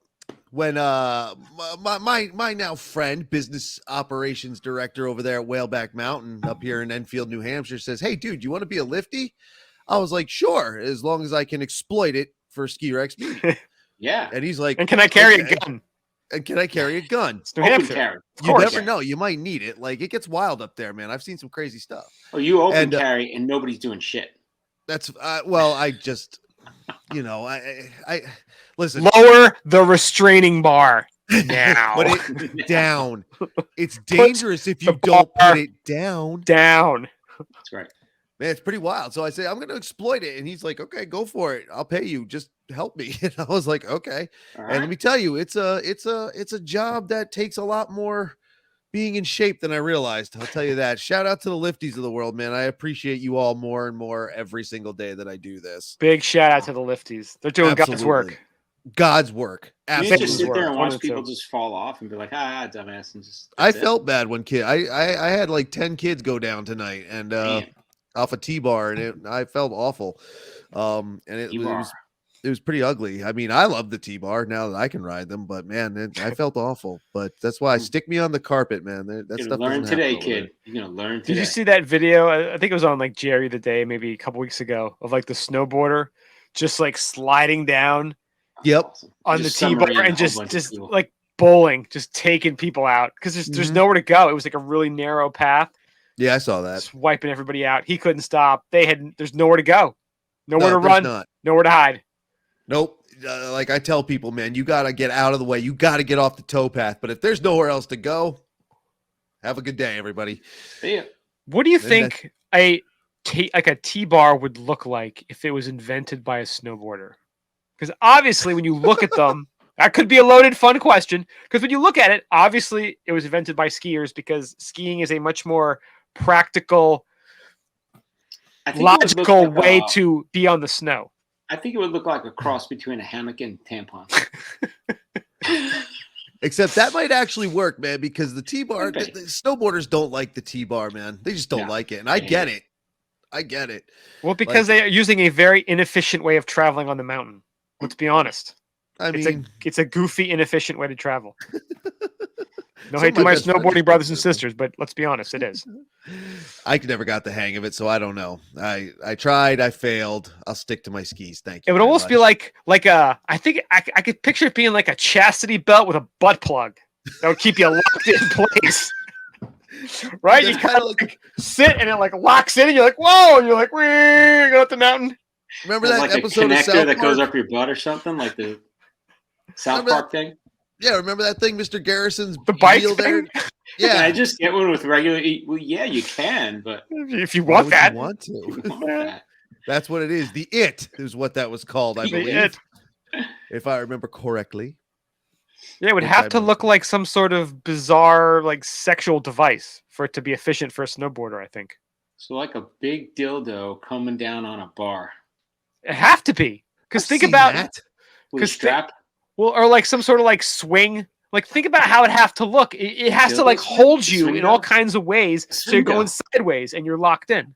when my now friend, business operations director over there at Whaleback Mountain up here in Enfield, New Hampshire says, "Hey dude, you want to be a lifty?" I was like, "Sure, as long as I can exploit it for Ski Rex Media." Yeah. And he's like, "And can I carry a gun?" And can I carry a gun? It's New Hampshire. You never know. You might need it. Like, it gets wild up there, man. I've seen some crazy stuff. Oh, you open carry and nobody's doing shit. That's well, I just, I listen. Lower the restraining bar now. Put it down. It's dangerous if you don't put it down. Down. That's right. Man, it's pretty wild. So I say, I'm going to exploit it. And he's like, okay, go for it. I'll pay you. Just help me. And I was like, okay. All And right. let me tell you, it's a job that takes a lot more being in shape than I realized. I'll tell you that. Shout out to the lifties of the world, man. I appreciate you all more and more every single day that I do this. Big shout out to the lifties. They're doing God's Absolutely. work. God's work. You Absolutely. just sit there and One watch or people two. just fall off and be like, dumbass. And just, I felt bad when I had like 10 kids go down tonight and off a T-bar, and I felt awful. And it was pretty ugly. I mean, I love the T-bar now that I can ride them, but man, I felt awful. But that's why I stick me on the carpet, man. That stuff learn doesn't today, happen over kid. You're gonna learn today. Did you see that video? I think it was on like Jerry the Day, maybe a couple weeks ago, of like the snowboarder just like sliding down Yep. Awesome. on Just the T-bar submarine a and whole just bunch of people. like bowling, just taking people out because there's nowhere to go. It was like a really narrow path. Yeah, I saw that. Just wiping everybody out. He couldn't stop. There's nowhere to go, nowhere to there's run, not. nowhere to hide. Nope. Like I tell people, man, you got to get out of the way. You got to get off the towpath. But if there's nowhere else to go, have a good day, everybody. See ya. What do you And think a T-bar would look like if it was invented by a snowboarder? Because obviously, when you look at them, that could be a loaded, fun question. Because when you look at it, obviously, it was invented by skiers because skiing is a much more practical, I think it would look logical like way to be on the snow. I think it would look like a cross between a hammock and tampon. Except that might actually work, man, because the T-bar, Okay. the snowboarders don't like the T-bar, man. They just don't No. like it. And I Yeah. get it. I get it. Well, because they are using a very inefficient way of traveling on the mountain. Let's be honest. I mean, It's a goofy, inefficient way to travel. No Some hate of to my my best friends snowboarding do brothers and this. sisters, but let's be honest, it is. I never got the hang of it, so I don't know. I tried, I failed. I'll stick to my skis. Thank you. It would very almost be much. like a. I think I could picture it being like a chastity belt with a butt plug that would keep you locked in place. Right? You That's kind of kinda like sit and it like locks in, and you're like, whoa, and you're like, go up the mountain. Remember There's that like episode a of connector South that goes Park? up your butt or something, like the South Remember Park thing. Yeah, remember that thing, Mr. Garrison's The bike wheel there? thing? Can I Yeah. just get one with regular? Well, yeah, you can, but If you Why want would that. you want to? you want that. That's what it is. The It is what that was called, I The believe, It. if I remember correctly. Yeah, it would Which have I to look like some sort of bizarre, like sexual device for it to be efficient for a snowboarder, I think. So like a big dildo coming down on a bar It have to be. Because I've think seen about that. with a 'Cause strap. well, or like some sort of like swing. Like think about how it have to look. It has to Dildo like swing? hold A you swing in all dough? kinds of ways. A So you're swing going dough. sideways and you're locked in.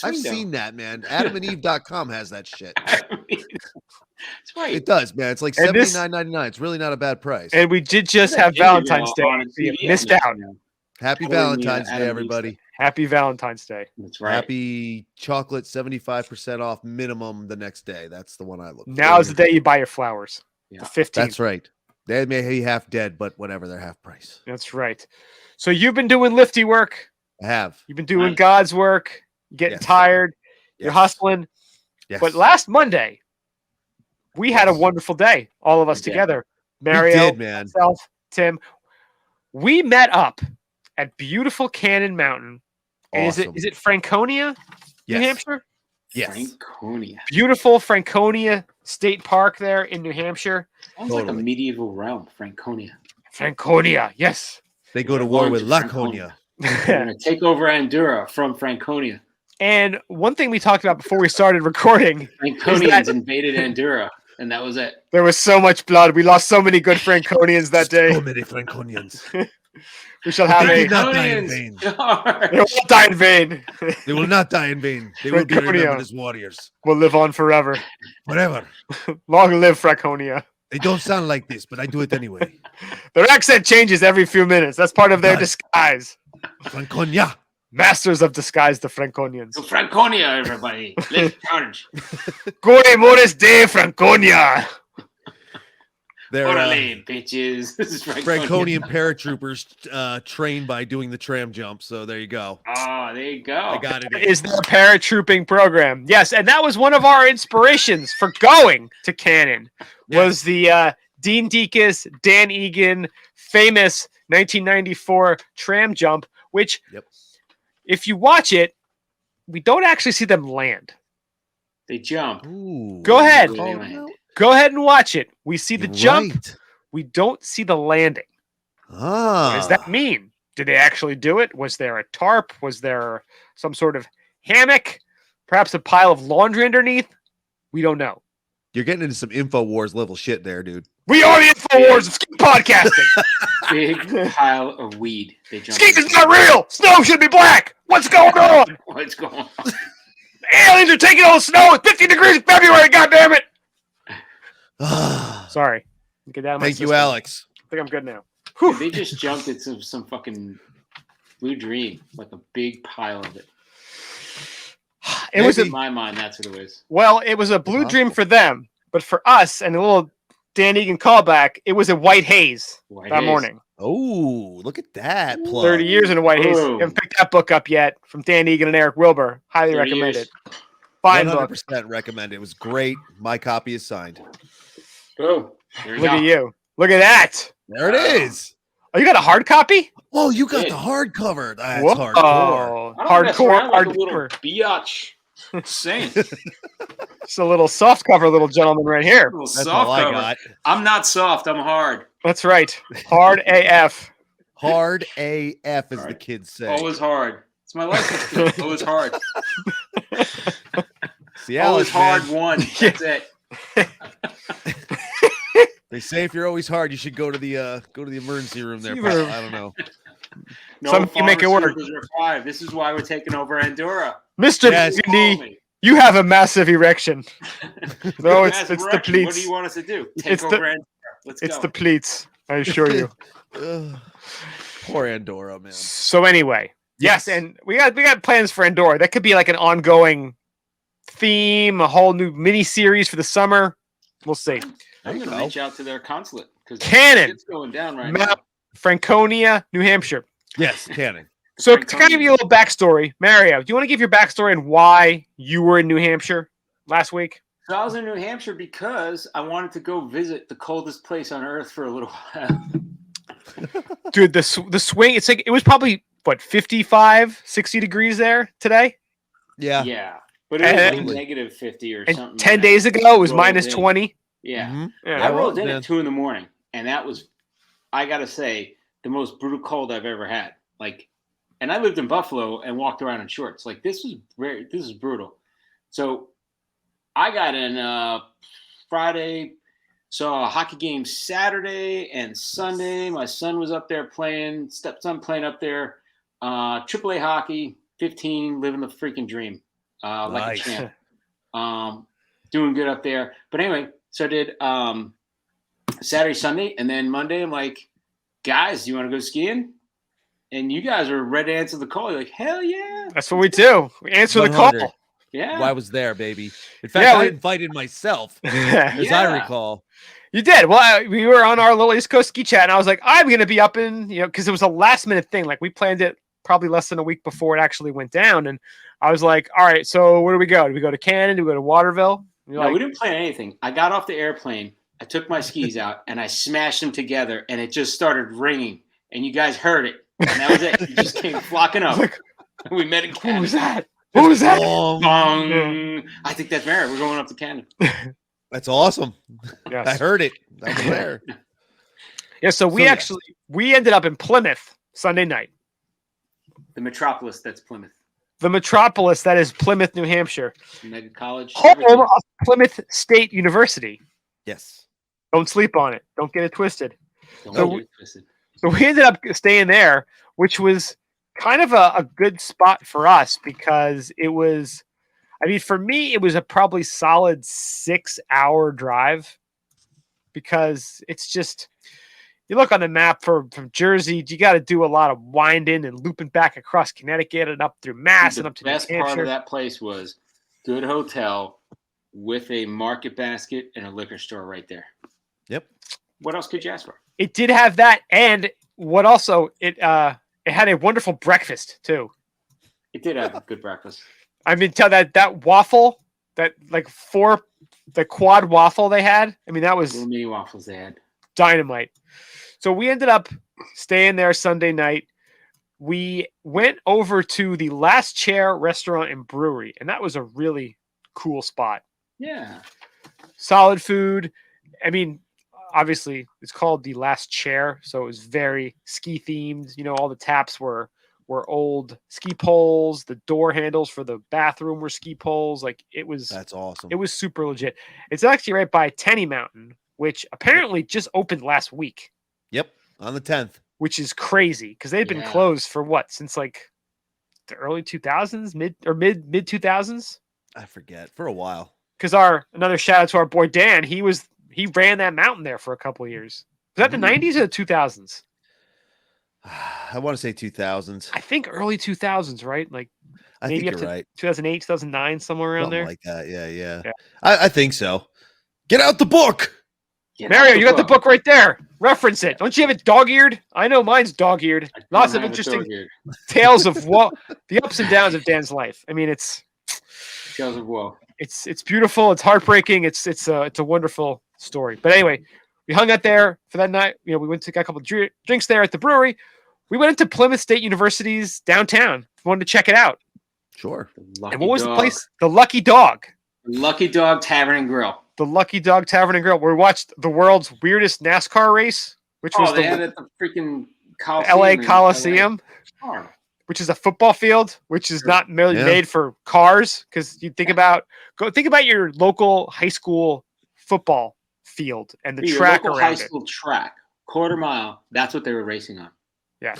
I've Swing seen that, man. AdamandEve.com has that shit. That's right. It does, man. It's like And this- $79.99. It's really not a bad price. And we did just That have ginger Valentine's girl on Day. a So you TV missed on out. Instagram. Happy Totally Valentine's Adam Day, Eve's everybody. Happy Valentine's Day. That's right. Happy chocolate 75% off minimum the next day. That's the one I look for. Now is the day you buy your flowers. Yeah. The 15th. That's right. They may be half dead, but whatever, they're half price. That's right. So you've been doing lifty work. I have. You've been doing Nice. God's work. You're getting Yes. tired. You're Yes. hustling. Yes. But last Monday, we had a Yes. wonderful day, all of us We did. together. we Mario, did, man. myself, Tim. We met up at beautiful Cannon Mountain. And Awesome. is it Franconia, Yes. New Hampshire? Yes. Franconia. Beautiful Franconia State Park there in New Hampshire. Sounds like a Totally. medieval realm, Franconia. Franconia, yes. They go to We're war going with to Laconia. We're gonna take over Andorra from Franconia. And one thing we talked about before we started recording, Franconians invaded Andorra, and that was it. there was so much blood. We lost so many good Franconians that day. So many Franconians. We shall have They a. did not die in Franconians, vain. charge! They won't die in vain. They will not die in vain. They will be Franconia. remembered as warriors. We'll live on forever. Whatever. Long live Franconia. They don't sound like this, but I do it anyway. Their accent changes every few minutes. That's part of their Does. disguise. Franconia. Masters of disguise, the Franconians. To Franconia, everybody. Let's charge. Gore Mores de Franconia. They're Orale, bitches. This is Franconia. Franconian paratroopers trained by doing the tram jump. So there you go. Oh, there you go. I got it. Is their paratrooping program. Yes, and that was one of our inspirations for going to Cannon. Was the Dean Deakus, Dan Egan famous 1994 tram jump, which Yep. if you watch it, we don't actually see them land. They jump. Ooh. Go ahead. They Oh, land. no. Go ahead and watch it. We see the You're jump. right. We don't see the landing. Ah. What does that mean? Did they actually do it? Was there a tarp? Was there some sort of hammock? Perhaps a pile of laundry underneath? We don't know. You're getting into some InfoWars level shit there, dude. We are the InfoWars of ski podcasting. Big pile of weed. They jump. Ski is into. not real. Snow should be black. What's going on? What's going on? Aliens are taking all the snow. It's 50 degrees in February. God damn it. Thank Sorry. Get out of my you, system. Alex. I think I'm good now. Dude, they just jumped into some fucking blue dream, like a big pile of it. It was In a, my mind, that's what it was. well, it was a blue Possible. dream for them, but for us and a little Dan Egan callback, it was a white haze White that haze. morning. Oh, look at that plug. 30 years in a white haze. Boom. Haven't picked that book up yet from Dan Egan and Eric Wilbur. Highly 30 recommend years. it. Fine book. 100% recommend it. It was great. My copy is signed. Boom. There Look go. at you. Look at that. There it Wow. is. Oh, you got a hard copy? Oh, you got Did. the hardcover. That's Whoa. hardcore. I don't mess Hardcore, around like a little hardcore. biatch. Saint. It's a little soft cover, little gentleman right here. Little That's soft all I cover. got. I'm not soft. I'm hard. That's right. Hard AF. Hard AF, as the Alright. kids say. Always hard. It's my license plate. Always hard. See, Always Alex, hard man, one. That's it. they say if you're always hard, you should go to the emergency room there. See, pal. we're- I don't know. No Some you make it work. pharmaceuticals are required. This is why we're taking over Andorra. Mr. Yes. Call Burgundy, me. you have a massive erection. No, it's Mass the erection. What do pleats. you want us to do? Take It's over the- Andorra. Let's It's go. the pleats, I assure you. Ugh. Poor Andorra, man. So anyway, yes, Yes. and we got plans for Andorra. That could be like an ongoing theme, a whole new mini series for the summer. We'll see. I'm There you gonna go. reach out to their consulate because Cannon. it's going down right Mount now. Franconia, New Hampshire. Yes, Canning. So to kind of give you a little backstory, Mario, do you want to give your backstory and why you were in New Hampshire? last week? So I was in New Hampshire because I wanted to go visit the coldest place on earth for a little while. Dude, the swing, it's like, it was probably, what, 55, 60 degrees there today? Yeah. Yeah. But it was And- like negative 50 or And something. 10 days ago, it was rolled minus in. 20. Yeah. Mhm. Yeah. I rolled in man. at 2 a.m, and that was, I got to say, the most brutal cold I've ever had. Like, and I lived in Buffalo and walked around in shorts. Like, this is brutal. So I got in Friday, saw a hockey game Saturday and Sunday. My son was up there playing, stepson playing up there. AAA hockey, 15, living the freaking dream. Like a Nice. champ. Doing good up there. But anyway, so I did Saturday, Sunday, and then Monday I'm like, guys, do you want to go skiing? And you guys were ready to answer the call. You're like, hell yeah. That's what we do. We answer the 100. call. Yeah. I was there, baby. In fact, Yeah, I we- invited myself, You as I Yeah. recall. did. Well, we were on our little East Coast ski chat, and I was like, I'm going to be up in, because it was a last minute thing. Like, we planned it probably less than a week before it actually went down. And I was like, all right, so where do we go? Do we go to Cannon? Do we go to Waterville? No, we didn't plan anything. I got off the airplane. I took my skis out and I smashed them together, and it just started ringing. And you guys heard it, and that was it. You just came flocking up. Like, We met in who Canada. was that? Who was that? Bong. I think that's Mary. We're going up to Canada. That's awesome. I Yes. heard it. I was there. Yeah, so we So, yeah. we ended up in Plymouth Sunday night. The metropolis, that's Plymouth. The metropolis that is Plymouth, New Hampshire. Mega college. Home everything. of Plymouth State University. Yes. Don't sleep on it. Don't get it twisted. Don't So get we- it twisted. So we ended up staying there, which was kind of a good spot for us because it was, I mean, for me, it was a probably solid 6-hour drive because it's just, you look on the map from Jersey, you got to do a lot of winding and looping back across Connecticut and up through Mass and The up to New best part Hampshire. of that place was good hotel with a market basket and a liquor store right there. Yep. What else could you ask for? It did have that, and what also it had a wonderful breakfast too. It did have a good breakfast. I mean, tell that waffle, that like the quad waffle they had. I mean, that was Little mini waffles they had. dynamite. So we ended up staying there Sunday night. We went over to the Last Chair Restaurant and Brewery, and that was a really cool spot. Yeah. Solid food. I mean, obviously it's called the Last Chair, so it was very ski themed. All the taps were old ski poles. The door handles for the bathroom were ski poles. Like That's awesome. it was super legit. It's actually right by Tenney Mountain, which apparently just opened last week, Yep. On the 10th. which is crazy because they've been Yeah. closed for what, since like the early 2000s, mid 2000s. I forget. For a while. Because another shout out to our boy Dan, he ran that mountain there for a couple of years. Was that the 90s or the 2000s? I want to say 2000s. I think early 2000s, right? Like I maybe think up you're to right. 2008, 2009, somewhere around Something there. like that. Yeah. Yeah. I think so. Get out the book. Get Mario, out you got the book right there. Reference it. Don't you have it dog-eared? I know mine's dog-eared. I don't Lots of have it interesting dog-eared. tales of the ups and downs of Dan's life. I mean, it's Tales of woe. it's beautiful. It's heartbreaking. It's a wonderful story. But anyway, we hung out there for that night. We went to get a couple of drinks there at the brewery. We went into Plymouth State University's downtown. Wanted to check it out. Sure. The Lucky And what was Dog. the place? The Lucky Dog. Lucky Dog Tavern and Grill. The Lucky Dog Tavern and Grill. Where we watched the world's weirdest NASCAR race, which was Oh, they had it at the freaking the Coliseum. LA in Coliseum, LA. which is a football field, which is Sure. not merely Yeah. made for cars. Because you think about your local high school football field and the Your track local high around it. school track, quarter mile. That's what they were racing on. Yeah.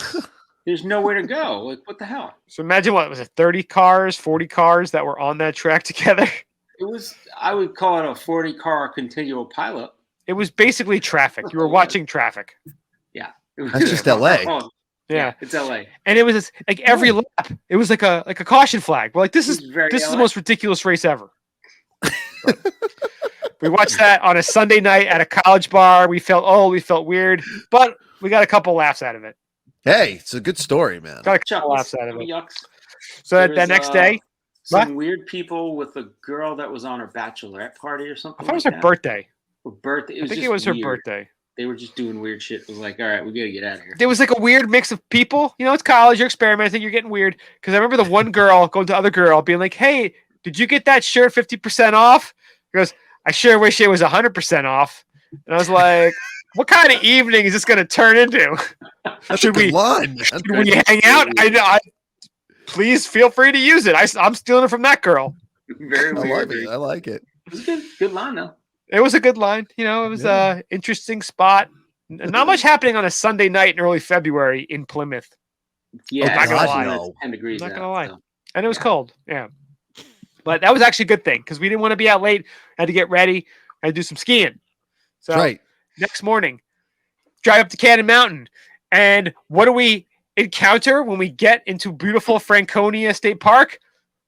There's nowhere to go. Like, what the hell? So imagine what was it, 30 cars, 40 cars that were on that track together. It was. I would call it a 40-car continual pileup. It was basically traffic. You were watching traffic. It was That's just LA. Oh, Yeah. it's LA. And it was like every lap, it was like a caution flag. We're like, this is very the LA. most ridiculous race ever. We watched that on a Sunday night at a college bar. We felt old, we felt weird, but we got a couple laughs out of it. Hey, it's a good story, man. Got a couple Chuckles. laughs out of it. Yucks. So that There's, next day, some weird people with a girl that was on her bachelorette party or something. I thought it was her birthday. Her birthday. I think it was her birthday. They were just doing weird shit. It was like, all right, we got to get out of here. There was like a weird mix of people. You know, it's college. You're experimenting. You're getting weird. Because I remember the one girl going to the other girl being like, hey, did you get that shirt 50% off? He goes, I sure wish it was 100% off. And I was like, what kind of evening is this going to turn into? Should we line? When you hang out, I please feel free to use it. I'm stealing it from that girl. Very weird. I like it. It was a good line, though. It was a good line. You know, it was a interesting spot. Not much happening on a Sunday night in early February in Plymouth. Yeah, I'm not gonna lie. No. 10 degrees. I'm not gonna lie. And it was cold. Yeah. But that was actually a good thing because we didn't want to be out late. Had to get ready. Had to do some skiing. So Right. next morning, drive up to Tenney Mountain. And what do we encounter when we get into beautiful Franconia State Park?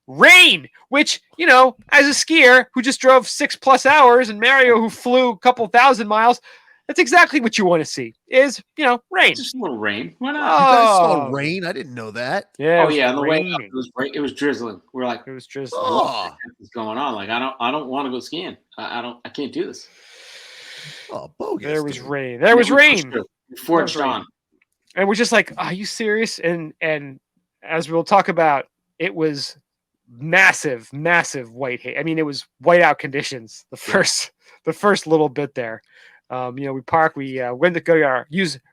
Rain, which, you know, as a skier who just drove 6+ hours and Mario who flew a couple thousand miles, that's exactly what you want to see is, you know, rain. Just a little rain. Why not? You guys saw rain? I didn't know that. Yeah. Yeah. On the way up, it was drizzling. We're like, it was drizzling. What's going on? Like, I don't want to go skiing. I can't do this. Oh, bogus. There was rain. There was rain. Before it's on. And we're just like, are you serious? And as we'll talk about, it was massive white haze. I mean, it was whiteout conditions the first little bit there. You know, we park, we went to go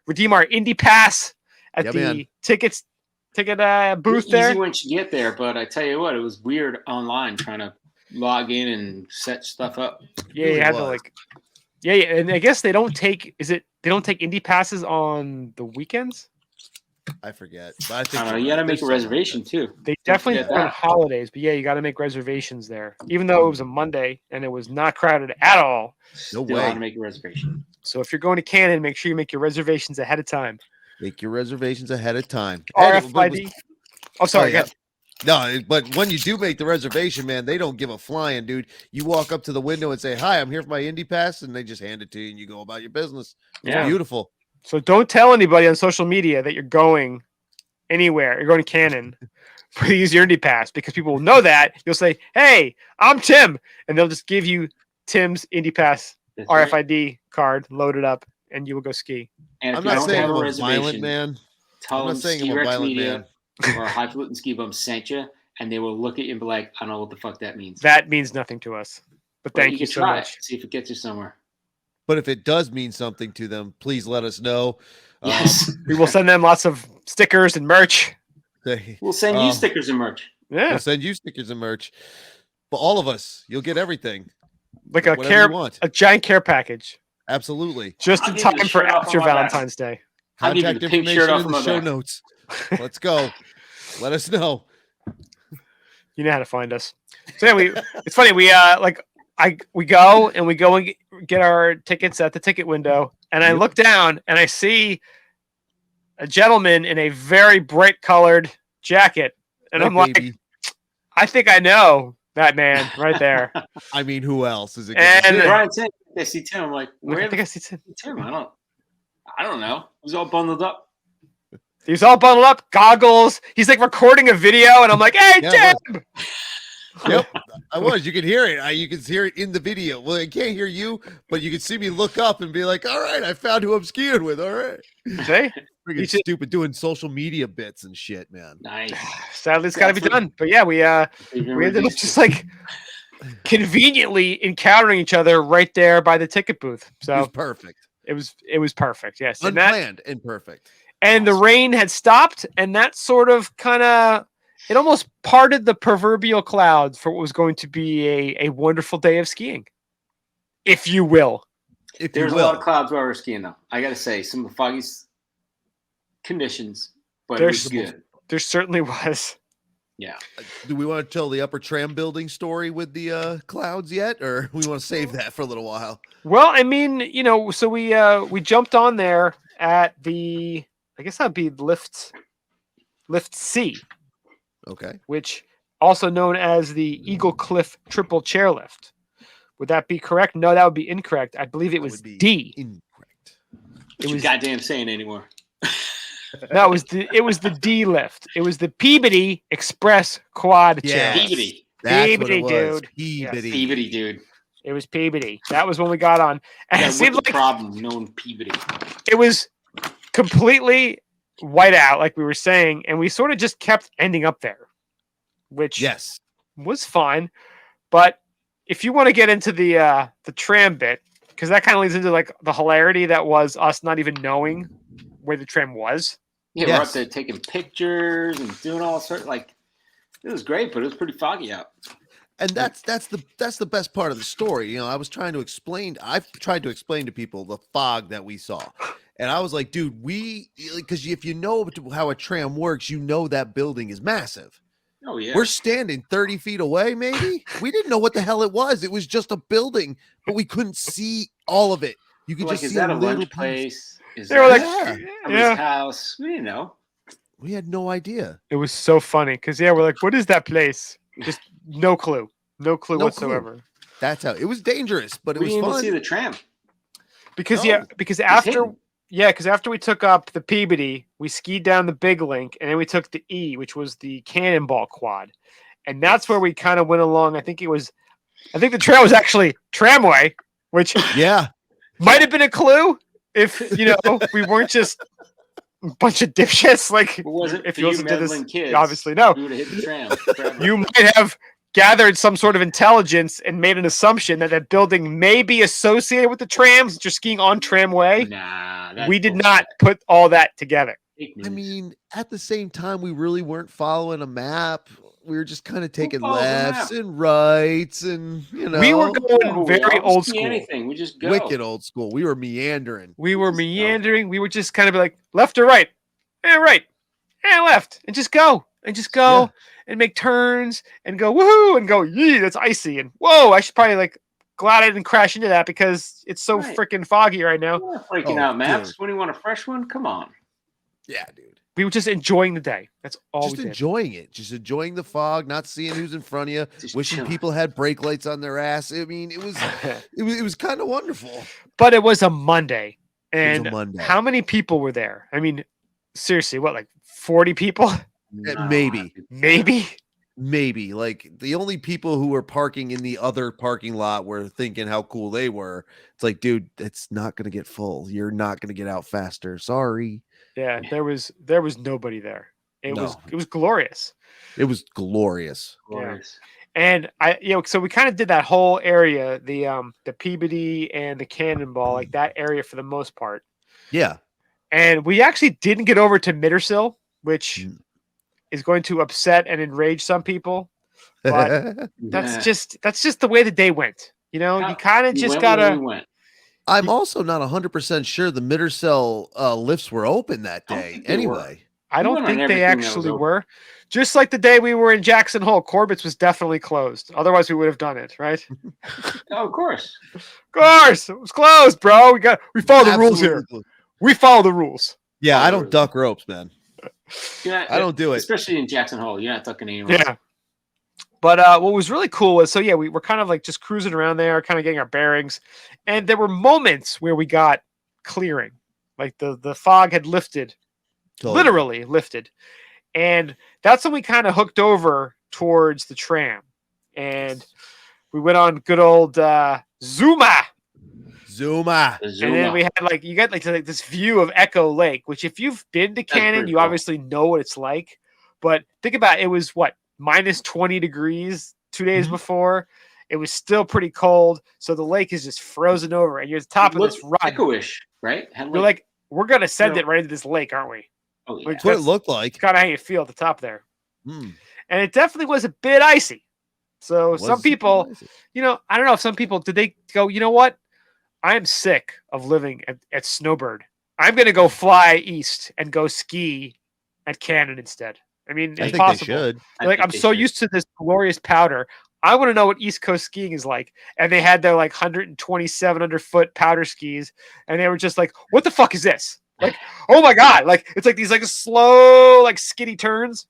redeem our Indy Pass at the ticket booth there. Easy once you get there, but I tell you what, it was weird online trying to log in and set stuff up. Yeah, you had to and I guess they don't take Indy Passes on the weekends. I forget. But I think you got to make a reservation too. They definitely on holidays, but yeah, you got to make reservations there. Even though it was a Monday and it was not crowded at all. No way. way. To make a reservation. So if you're going to Cannon, make sure you make your reservations ahead of time. Make your reservations ahead of time. RFID. Oh, sorry. Yeah. No, but when you do make the reservation, man, they don't give a flying, dude. You walk up to the window and say, "Hi, I'm here for my Indy Pass," and they just hand it to you, and you go about your business. It's beautiful. So don't tell anybody on social media that you're going anywhere. You're going to Cannon. Please use your Indy Pass because people will know that. You'll say, "Hey, I'm Tim," and they'll just give you Tim's Indy Pass RFID card loaded up, and you will go ski. And I'm not saying I'm a violent man. Tell them Ski-Rex Media or Highfalutin Ski Bum sent you, and they will look at you and be like, "I don't know what the fuck that means." That means nothing to us. But thank you so much. See if it gets you somewhere. But if it does mean something to them, please let us know. Yes. We will send them lots of stickers and merch. We'll send you stickers and merch. Yeah. We'll send you stickers and merch. But all of us, you'll get everything. Like a giant care package. Absolutely. Just in time for after Valentine's Day. Contact information in the show notes. Let's go. Let us know. You know how to find us. So yeah, it's funny. We go and get our tickets at the ticket window, and I look down and I see a gentleman in a very bright colored jacket, and I'm like, I think I know that man right there. I mean, who else is it? And Brian said, I see Tim. I'm like, I think I see Tim. I don't know. He's all bundled up. He's all bundled up, goggles. He's like recording a video, and I'm like, "Hey, Tim!" Yep, I was. You can hear it. You can hear it in the video. Well, I can't hear you, but you can see me look up and be like, "All right, I found who I'm skiing with." All right. See? Freaking stupid doing social media bits and shit, man. Nice. Sadly, it's got to be done. But yeah, we ended up just like conveniently encountering each other right there by the ticket booth. So it was perfect. It was perfect. Yes, unplanned and perfect. And the rain had stopped, and that sort of it almost parted the proverbial clouds for what was going to be a wonderful day of skiing, if you will. There's a lot of clouds while we're skiing, though. I got to say, some of the foggiest conditions, but it was good. There certainly was. Yeah. Do we want to tell the upper tram building story with the clouds yet, or we want to save that for a little while? Well, I mean, so we jumped on there at the, I guess that'd be lift C. Okay. Which also known as the Eagle Cliff Triple Chairlift. Would that be correct? No, that would be incorrect. I believe it was D. Incorrect. What you goddamn saying anymore? No, it was the D lift. It was the Peabody Express Quad Yes. chair. Peabody. That's what Peabody, it was. dude. Peabody. Yes. Peabody, dude. It was Peabody. That was when we got on. And Yeah, it seemed what's the like problem knowing Peabody? it was completely white out, like we were saying, and we sort of just kept ending up there, which Yes. was fine. But if you want to get into the tram bit, because that kind of leads into like the hilarity that was us not even knowing where the tram was. Yeah, we're up Yes. there taking pictures and doing all sorts. Like, it was great, but it was pretty foggy out. And that's the best part of the story. You know, I've tried to explain to people the fog that we saw. And I was like, dude, because if you know how a tram works, you know that building is massive. Oh yeah, We're standing 30 feet away, maybe. We didn't know what the hell it was. It was just a building, but we couldn't see all of it. You could like, just is see that a little lunch piece. place? Is They were that like, somebody's yeah. house? We didn't know. We had no idea. It was so funny because we're like, what is that place? Just no clue No clue. whatsoever. That's how it was dangerous, but it We was didn't even fun. see the tram. Because No, because hidden. after we took up the Peabody, we skied down the Big Link, and then we took the E, which was the Cannonball Quad, and that's where we kind of went along. I think the trail was actually tramway, which Yeah. might have been a clue if we weren't just a bunch of dipshits. Like It wasn't if for you you listen to this, meddling kids. you obviously know. We would have hit the tram. forever. You might have gathered some sort of intelligence and made an assumption that that building may be associated with the trams that you're skiing on tramway. Nah, that's We did bullshit. not put all that together. Fake I news. mean, at the same time, we really weren't following a map. We were just kind of taking follows a lefts map? and rights, and We were You know going who we very are. We'll old see school. Anything. We just go. wicked old school. We were meandering. We were Just go. meandering. We would just kind of be like left or right, right, and left, and just go Yeah. and make turns and go woohoo and go yee. That's icy and whoa. I should probably like glad I didn't crash into that because it's so Right. freaking foggy right now. We're not breaking Oh, out maps. dude. When you want a fresh one, come on. Yeah, dude. We were just enjoying the day. That's all Just we did. enjoying it. Just enjoying the fog, not seeing who's in front of you, Just wishing chilling. people had brake lights on their ass. I mean, it was kind of wonderful. But it was a Monday, was a and Monday. how many people were there? I mean, seriously, what, like 40 people? No, maybe. Maybe. Like the only people who were parking in the other parking lot were thinking how cool they were. It's like, dude, it's not going to get full. You're not going to get out faster. Sorry. Yeah, there was nobody there. It No. was glorious. It was glorious. Glorious. And so we kind of did that whole area, the Peabody and the Cannonball, like that area for the most part. Yeah. And we actually didn't get over to Mittersill, which is going to upset and enrage some people. But that's just the way the day went. You kind of just gotta. I'm also not 100% sure the Mittersill lifts were open that I don't day. think they were. Anyway, I don't went on think they everything that was actually open. were. Just like the day we were in Jackson Hole, Corbets was definitely closed. Otherwise, we would have done it, right? Oh, of course. Of course, it was closed, bro. We follow the rules here. Absolutely. We follow the rules. Yeah, I don't duck ropes, man. I don't do it. Especially in Jackson Hole. You're not ducking anyone. Yeah. But what was really cool was, we were kind of like just cruising around there, kind of getting our bearings. And there were moments where we got clearing. Like the fog had lifted, Totally. literally lifted. And that's when we kind of hooked over towards the tram. And we went on good old Zuma. Zuma. The And Zuma. then we had you got this view of Echo Lake, which if you've been to Cannon, pretty you cool. obviously know what it's like. But think about it, was what, minus 20 degrees 2 days before. It was still pretty cold. So the lake is just frozen over. And you're at the top of this run. Echo-ish, right? Had You're like, we're going to send No. it right into this lake, aren't we? oh, yeah. like, That's what it That's- looked like. Kind of how you feel at the top there. Hmm. And it definitely was a bit icy. So Was some people, I don't know if some people, did they go, you know what? I am sick of living at Snowbird. I'm going to go fly east and go ski at Cannon instead. I mean, I it's think possible. they should. I They're like, think I'm they so should. used to this glorious powder. I want to know what East Coast skiing is like. And they had their 127 underfoot powder skis. And they were just like, what the fuck is this? Like, oh my God. It's like these slow, skinny turns.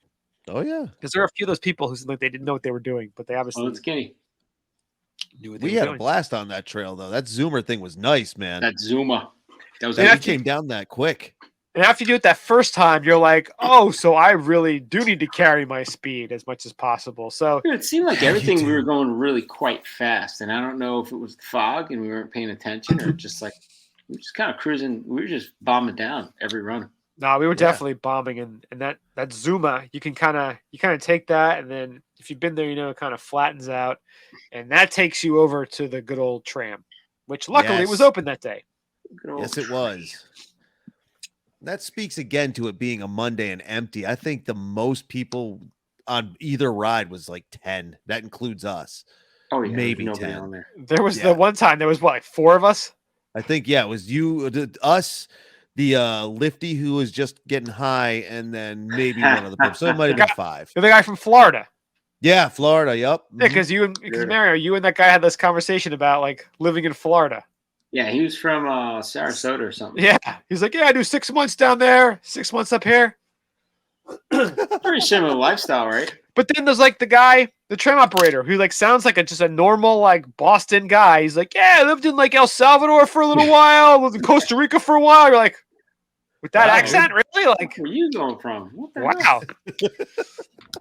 Oh yeah. Because there are a few of those people who they didn't know what they were doing, but they obviously Oh, it's skinny. knew what they We were had doing. a blast on that trail though. That Zoomer thing was nice, man. That Zuma. That was And Yeah. we came down that quick. And after you do it that first time, you're like, oh, so I really do need to carry my speed as much as possible. So It seemed like Yeah, you everything we were do. going really quite fast, and I don't know if it was the fog and we weren't paying attention, or just like we were just kind of cruising. We were just bombing down every run. no, we were Yeah. definitely bombing, and that Zuma, you kind of take that, and then if you've been there, it kind of flattens out, and that takes you over to the good old tram, which luckily it was Yes. open that day. Good old Yes, it train. was. That speaks again to it being a Monday and empty. I think the most people on either ride was like 10. That includes us. Oh yeah, Maybe maybe nobody 10. on there. There was Yeah. the one time there was what, like 4 of us. I think, yeah, it was you, us, the lifty who was just getting high, and then maybe one other person. So it might have been 5. You're the guy from Florida. Yeah, Florida. Yep. Yeah, Mhm. because Sure. Mario, you and that guy had this conversation about like living in Florida. Yeah, he was from Sarasota or something. Yeah, he's like, yeah, I do 6 months down there, 6 months up here. Pretty similar lifestyle, right? But then there's like the guy, the tram operator, who like sounds like just a normal like Boston guy. He's like, yeah, I lived in like El Salvador for a little while, lived in Costa Rica for a while. You're like, with that Wow, accent, really? Like, Where you going from? What the wow. hell?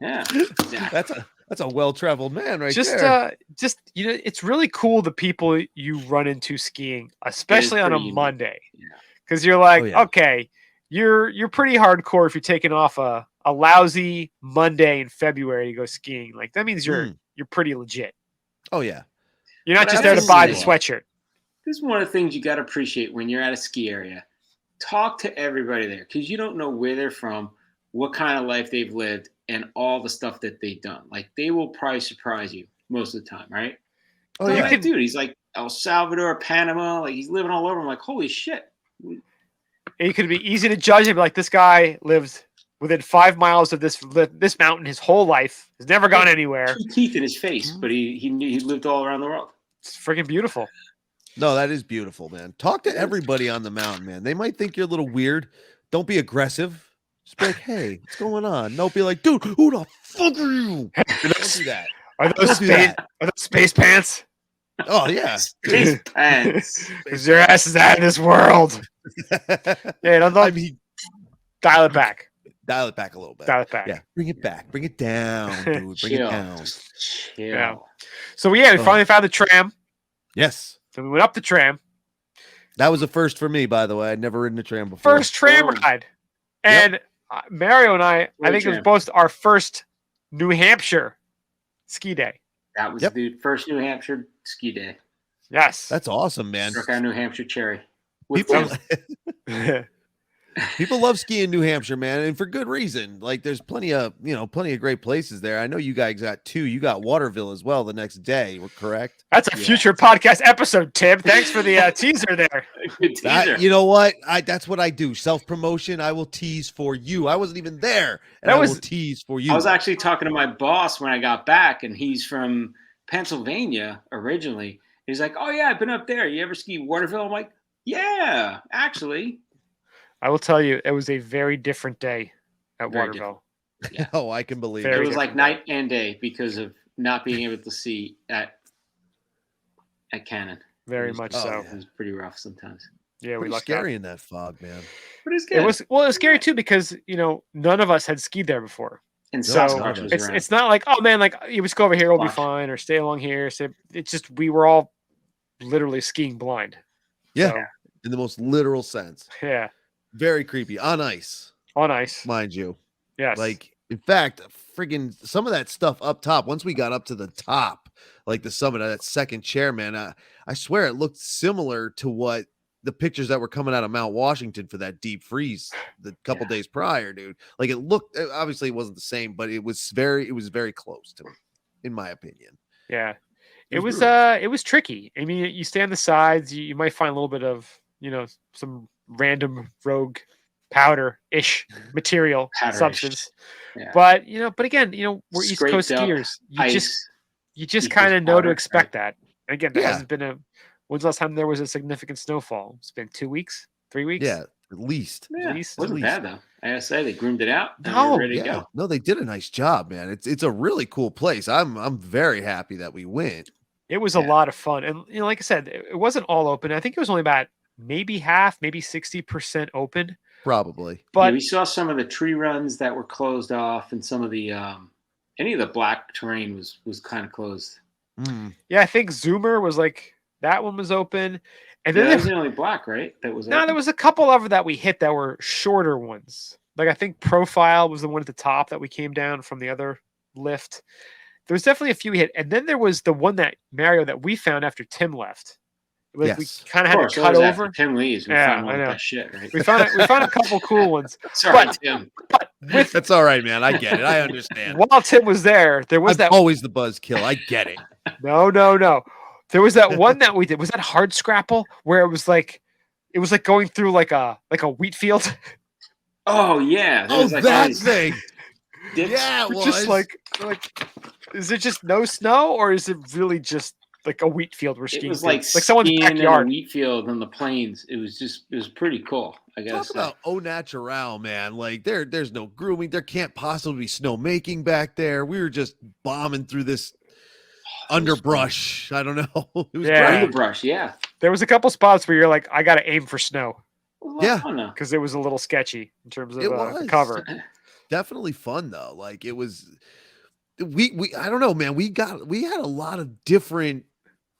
Yeah. Yeah. That's a well-traveled man right Just there. it's really cool the people you run into skiing, especially on a pretty unique. Monday. Yeah. Because you're like, Oh, yeah. okay, you're pretty hardcore if you're taking off a lousy Monday in February to go skiing. Like that means you're pretty legit. Oh yeah. You're not But just I there to was buy the saying- sweatshirt. This is one of the things you got to appreciate when you're at a ski area. Talk to everybody there because you don't know where they're from, what kind of life they've lived, and all the stuff that they've done. Like they will probably surprise you most of the time, right? Oh So I'm yeah. like, dude, he's like El Salvador, Panama, like he's living all over. I'm like, holy shit. It could be easy to judge him. Like this guy lives within 5 miles of this mountain his whole life. Has never gone anywhere. 2 teeth in his face, but he knew he lived all around the world. It's freaking beautiful. No, that is beautiful, man. Talk to everybody on the mountain, man. They might think you're a little weird. Don't be aggressive. Just be like, hey, what's going on? Don't be like, dude, who the fuck are you? Don't do that. Are those Don't do space, that. are those space pants? Oh yeah. Space pants. Because your ass is out of this world. Yeah, don't I mean, dial it back. dial it back a little bit. Dial it back. Yeah, bring it back. Bring it down, dude. Bring it Chill. down. Just chill. Yeah. So we finally found the tram. Yes. So we went up the tram. That was a first for me, by the way. I'd never ridden a tram before. First tram Boom. ride. And Mario and I Road think it was tram. both our first New Hampshire ski day. That was Yep. the first New Hampshire ski day. Yes. That's awesome, man. Struck our New Hampshire cherry. With People, them. people love skiing New Hampshire, man, and for good reason. Like, there's plenty of great places there. I know you guys got 2. You got Waterville as well the next day. We're correct. That's a Yeah. future podcast episode, Tim. Thanks for the teaser there. Good teaser. You know what? That's what I do. Self promotion. I will tease for you. I wasn't even there, and That I was- will tease for you. I was actually talking to my boss when I got back, and he's from Pennsylvania originally. He's like, "Oh yeah, I've been up there. You ever ski Waterville?" I'm like, "Yeah, actually." I will tell you, it was a very different day at Very Waterville. Oh, I can believe Very It it. was like different. night and day because of not being able to see at Cannon. Very It was- much Oh, so. yeah. It was pretty rough sometimes. Yeah, we Pretty lucked scary out. in that fog, man. But it's good. It was scary too because none of us had skied there before. and So Sasquatch was around. it's not like, oh man, like you just go over here, we'll be Watch. fine, or stay along here. So it's just we were all literally skiing blind. Yeah, So, in the most literal sense. yeah. Very creepy on ice, On ice. mind you. Yes. Like, in fact, friggin' some of that stuff up top, once we got up to the top, like the summit of that second chair, man, I swear it looked similar to what the pictures that were coming out of Mount Washington for that deep freeze the couple days prior, dude. Like it looked, obviously it wasn't the same, but it was very close to it, in my opinion. yeah. It It was was brutal. it was tricky. I mean, you stay on the sides, you might find a little bit of, some random rogue powder-ish material Powderish. substance. Yeah. But again, we're East Scraped Coast up skiers. Ice. You just equals kind of know to powder, expect that. And again, there Yeah. hasn't been when's the last time there was a significant snowfall? It's been 2 weeks, 3 weeks. Yeah, at least. Yeah, least- wasn't at bad though. I gotta say they groomed it out. And No, we were ready to Yeah, go. no, they did a nice job, man. It's a really cool place. I'm very happy that we went. It was a Yeah. lot of fun. And like I said, it wasn't all open. I think it was only about maybe half, maybe 60% open. Probably. But we saw some of the tree runs that were closed off, and some of the any of the black terrain was kind of closed. yeah, I think Zoomer was like that one was open, and then that was the only black, right? That was there was a couple of that we hit that were shorter ones. Like I think Profile was the one at the top that we came down from the other lift. There was definitely a few we hit, and then there was the one that Mario that we found after Tim left. Like we kind of had to cut over. Tim leaves. We found all that shit, right? We found a couple cool ones. Sorry, Tim. That's all right, man. I get it. I understand. While Tim was there was always the buzzkill. I get it. No. There was that one that we did. Was that Hard Scrapple where it was like going through like a wheat field? Oh yeah. That thing. Yeah, it was. Just like, is it just no snow or is it really just like a wheat field we're skiing? It was like someone's backyard. In a wheat field in the plains. It was pretty cool. I guess. Talk about au natural, man. Like there's no grooming. There can't possibly be snow making back there. We were just bombing through this underbrush. I don't know. It was great. Underbrush. Yeah. There was a couple spots where you're like, I got to aim for snow. Yeah, because it was a little sketchy in terms of the cover. Definitely fun though. Like it was. We I don't know, man. We had a lot of different,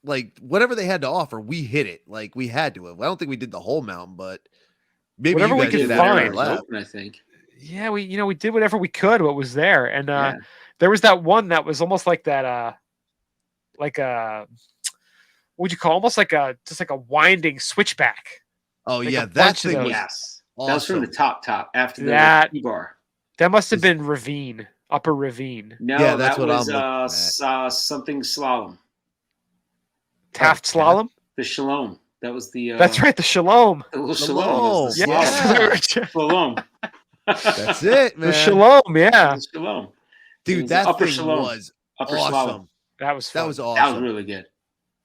like whatever they had to offer, we hit it. Like we had to have. I don't think we did the whole mountain, but maybe whatever you we guys could did find. Open, I think. Yeah, we did whatever we could. What was there, and there was that one that was almost like that. Like a what would you call almost like a winding switchback. Oh like yeah, that thing was awesome. That was from the top after that the bar. That must have been upper ravine. No, yeah, that's that what was something slalom. Taft slalom. The Shalom. That was the. That's right, the Shalom. The little Shalom. Shalom. That's it, man. The Shalom, yeah. The Shalom. Dude, that upper thing Shalom. was upper awesome. Slalom. That was fun. That was awesome. That was really good.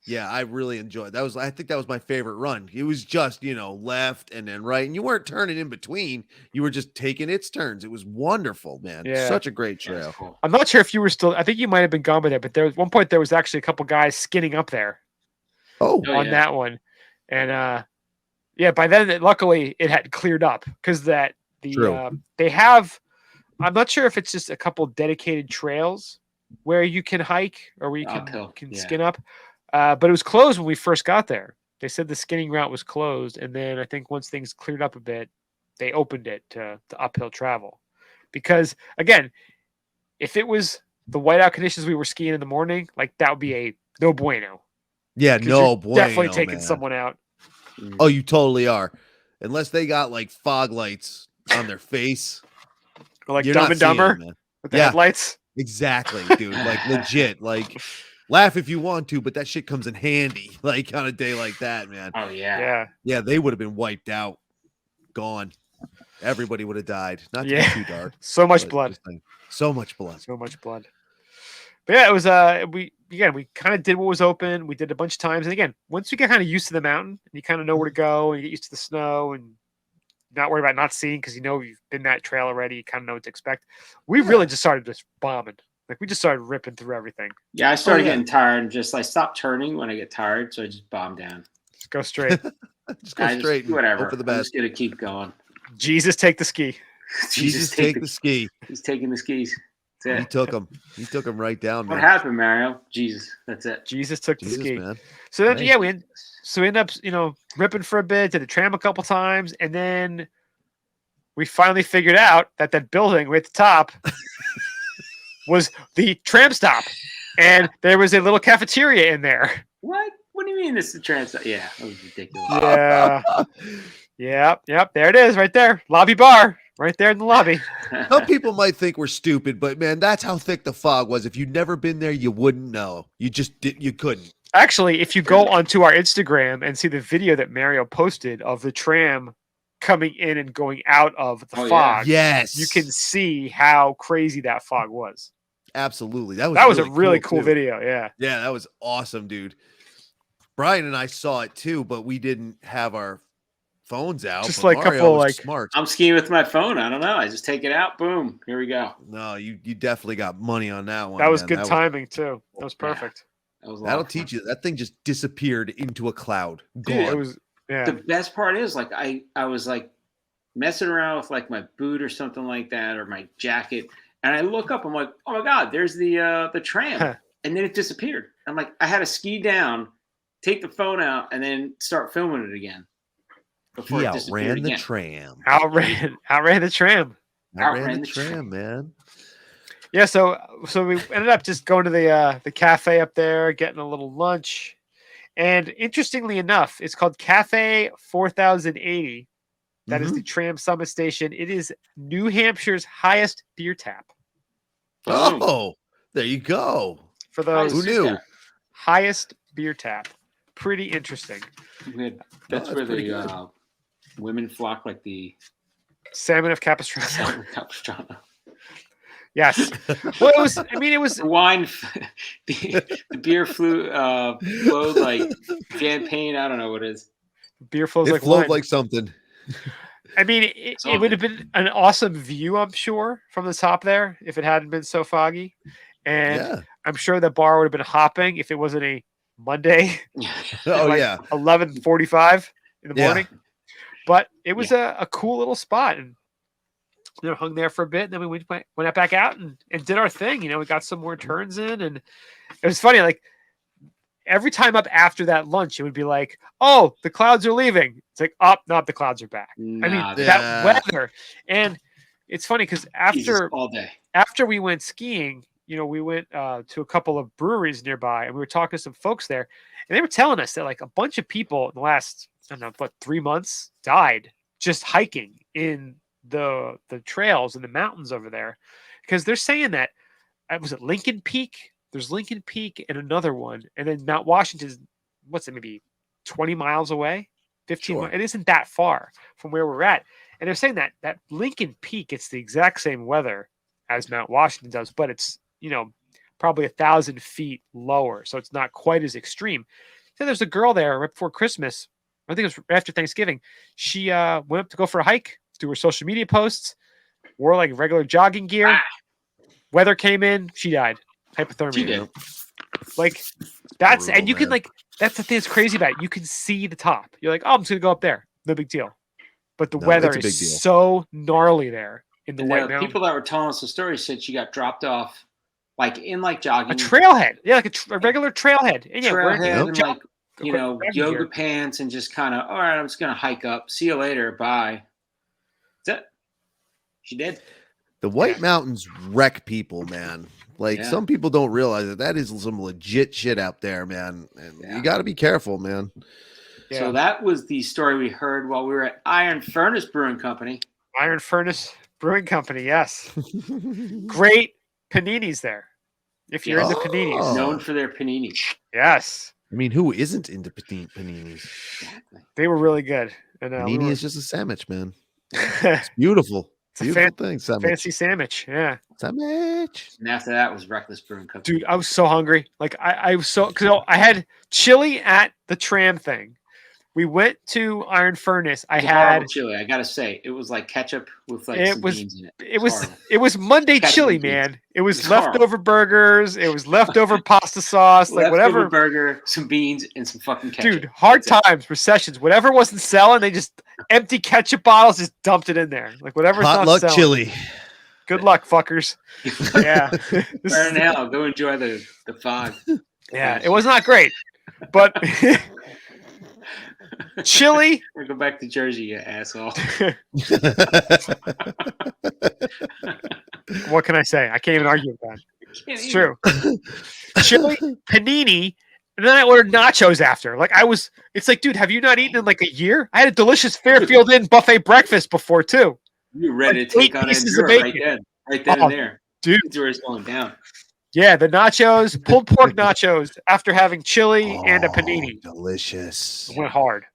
Yeah, I really enjoyed. That was I think that was my favorite run. It was just, left and then right, and you weren't turning in between. You were just taking its turns. It was wonderful, man. Yeah. Such a great trail. Cool. I'm not sure if you were still. I think you might have been gone by there, but there was one point there was actually a couple guys skinning up there. On that one, and by then luckily it had cleared up because they have. I'm not sure if it's just a couple dedicated trails where you can hike or where you can skin up. But it was closed when we first got there. They said the skinning route was closed. And then I think once things cleared up a bit, they opened it to uphill travel. Because, again, if it was the whiteout conditions we were skiing in the morning, like that would be a no bueno. Yeah, no bueno. Definitely taking someone out. Oh, you totally are. Unless they got like fog lights on their face. Or like Dumb and Dumber with the headlights. Exactly, dude. Like legit. Like laugh if you want to, but that shit comes in handy. Like on a day like that, man. Oh yeah. Yeah, they would have been wiped out, gone. Everybody would have died. Not to be too dark. So much blood. So much blood. So much blood. But yeah, it was we kind of did what was open. We did a bunch of times. And again, once you get kind of used to the mountain and you kind of know where to go and you get used to the snow and not worry about not seeing because you've been that trail already, you kind of know what to expect. We really just started just bombing. Like we just started ripping through everything. Yeah, I started getting tired and just stop turning when I get tired, so I just bomb down. Just go straight. Just go straight. Whatever. Hope for the best. I'm just gonna keep going. Jesus, take the ski. Jesus, take the ski. He's taking the skis. That's it. He took him. He took him right down. What happened, Mario? Jesus. That's it. Jesus took the ski. Man. So then, we ended up, ripping for a bit, did the tram a couple times, and then we finally figured out that building right at the top was the tram stop, and there was a little cafeteria in there. What? What do you mean this is the tram stop? Yeah, that was ridiculous. Yeah. Yep. There it is, right there. Lobby bar, right there in the lobby. Some people might think we're stupid, but man, that's how thick the fog was. If you'd never been there, you wouldn't know. You just you couldn't. Actually, if you go onto our Instagram and see the video that Mario posted of the tram coming in and going out of the fog, yes, you can see how crazy that fog was. Absolutely. That was a really cool video. Yeah. Yeah, that was awesome, dude. Brian and I saw it too, but we didn't have our phones out. Just like a couple smart. I'm skiing with my phone. I don't know. I just take it out. Boom. Here we go. No, you definitely got money on that one. That was good timing too. That was perfect. That'll teach you. That thing just disappeared into a cloud. Dude, gone. It was The best part is I was like messing around with like my boot or something like that, or my jacket, and I look up. I'm like, oh my god, there's the tram, and then it disappeared. I'm like, I had to ski down, take the phone out, and then start filming it again. He outran the tram. Outran the tram. Outran the tram, man. Yeah, so we ended up just going to the cafe up there, getting a little lunch. And interestingly enough, it's called Cafe 4080. That is the tram summit station. It is New Hampshire's highest beer tap. Oh, there you go. For those who knew. Highest beer tap. Pretty interesting. That's where the women flock, like the Salmon of Capistrano. Salmon of Capistrano. Yes. Well, it was the wine. The beer flowed like champagne. I don't know what it is. Beer flows like flowed wine. Like something. I mean, it would have been an awesome view, I'm sure, from the top there if it hadn't been so foggy. And I'm sure the bar would have been hopping if it wasn't a Monday. Oh, yeah. 11:45 in the morning. But it was a cool little spot. And hung there for a bit. And then we went back out and did our thing. We got some more turns in. And it was funny. Like, every time up after that lunch, it would be like, oh, the clouds are leaving. It's like, no, the clouds are back. That weather. And it's funny because after we went skiing, we went to a couple of breweries nearby and we were talking to some folks there. And they were telling us that like a bunch of people in the last, 3 months died just hiking in the trails in the mountains over there. Because they're saying that, was it Lincoln Peak? There's Lincoln Peak and another one. And then Mount Washington's, maybe 20 miles away? 15 miles. It isn't that far from where we're at. And they're saying that Lincoln Peak, it's the exact same weather as Mount Washington does, but it's, probably 1,000 feet lower. So it's not quite as extreme. So there's a girl there right before Christmas. I think it was after Thanksgiving. She went up to go for a hike, do her social media posts, wore like regular jogging gear. Weather came in, she died. Hypothermia. She did. Like that's brutal, and you can that's the thing that's crazy about it. You can see the top. You're like, oh, I'm just gonna go up there. No big deal. But the weather is so gnarly there in the White Mountains. People that were telling us the story said she got dropped off like in like jogging. A trailhead. Yeah, like a regular trailhead. And and like yoga pants and just kind of, all right, I'm just gonna hike up. See you later. Bye. That's it. She did. The White Mountains wreck people, man. Like some people don't realize that is some legit shit out there, man. And you got to be careful, man. Yeah. So that was the story we heard while we were at Iron Furnace Brewing Company. Iron Furnace Brewing Company, yes. Great paninis there. If you're into paninis. Known for their paninis. Yes. I mean, who isn't into paninis? Exactly. They were really good. And, panini is just a sandwich, man. It's beautiful. Beautiful thing. Sandwich. Fancy sandwich. Yeah. Sandwich. And after that was Reckless Brewing Company. Dude, I was so hungry. Like I was so, because I had chili at the tram thing. We went to Iron Furnace. I had chili. I gotta say, it was like ketchup with like some beans in it. It was Monday chili, man. It was leftover burgers. It was leftover pasta sauce, like whatever. Burger, some beans, and some fucking ketchup. Dude, hard times, recessions, whatever wasn't selling, they just empty ketchup bottles, just dumped it in there. Like whatever's hot not luck selling. Chili. Good luck, fuckers. Yeah. Burn hell. Go enjoy the fog. Yeah, it was not great, but. Chili. Go back to Jersey, you asshole. What can I say? I can't even argue with that. It's true. Chili, panini, and then I ordered nachos after. Like it's like, dude, have you not eaten in like a year? I had a delicious Fairfield Inn buffet breakfast before too. You're ready to take on Endura right then and there. Dude, Endura's going down. Yeah, the nachos, pulled pork nachos after having chili and a panini. Delicious. Went hard.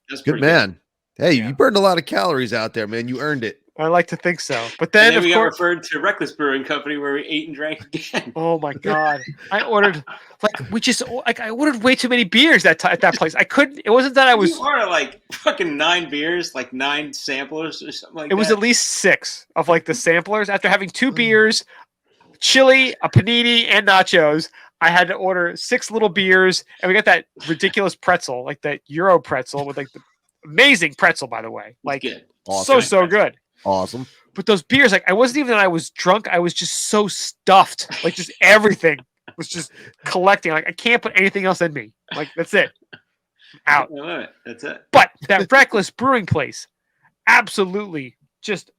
That's good, man. Good. Hey, you burned a lot of calories out there, man. You earned it. I like to think so. But then we got referred to Reckless Brewing Company where we ate and drank again. Oh my God. I ordered I ordered way too many beers at that place. I couldn't. It wasn't that I was. You ordered like fucking 9 beers, like 9 samplers or something like that. It was at least 6 of like the samplers. After having 2 beers, chili, a panini, and nachos, I had to order 6 little beers, and we got that ridiculous pretzel, like that Euro pretzel with like the amazing pretzel, by the way. Like Awesome. So good. Awesome. But those beers, like I wasn't even that I was drunk. I was just so stuffed. Like just everything was just collecting. Like I can't put anything else in me. Like that's it. Out. I love it. That's it. But that Reckless Brewing place, absolutely just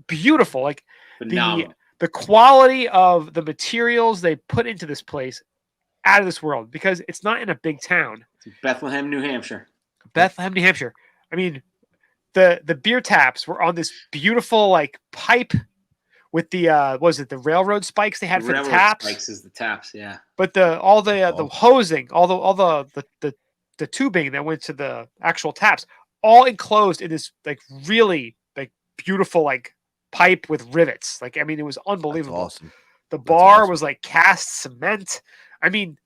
beautiful. Like Phenomenal. the quality of the materials they put into this place, out of this world, because it's not in a big town. It's Bethlehem, New Hampshire. Bethlehem, New Hampshire. I mean, the beer taps were on this beautiful like pipe with the was it the railroad spikes they had for the taps? Spikes is the taps, yeah. But the hosing, all the tubing that went to the actual taps, all enclosed in this like really like beautiful like pipe with rivets. Like I mean, it was unbelievable. That's awesome. The bar awesome. was like cast cement. I mean,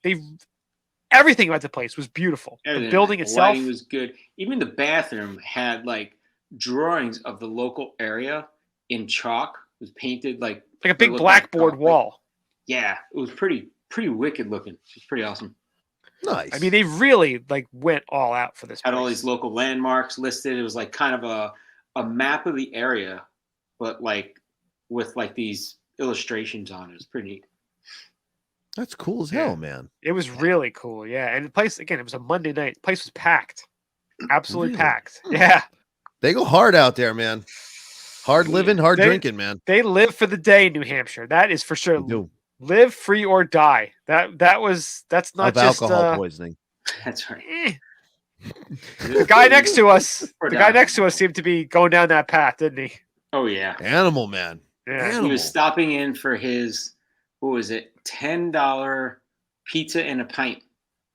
everything about the place was beautiful. Everything. The building The itself lighting was good. Even the bathroom had like drawings of the local area in chalk. It was painted like a big blackboard wall. Yeah, it was pretty wicked looking. It was pretty awesome. Nice. I mean, they really like went all out for this. Had place. all these local landmarks listed. It was like kind of a map of the area, but like with like these illustrations on it. It was pretty neat. That's cool as hell, man. It was really cool, yeah. And the place again, it was a Monday night. The place was packed, absolutely Really? packed. Yeah, They go hard out there, man. Hard living, hard drinking, man. they live for the day in New Hampshire. That is for sure. They do. Live free or die. That's not Of just alcohol poisoning. That's right. The guy next to us. Or The guy die. next to us seemed to be going down that path, didn't he? Oh yeah. Animal, man. Yeah. Animal. He was stopping in for his, what was it, $10 pizza and a pint.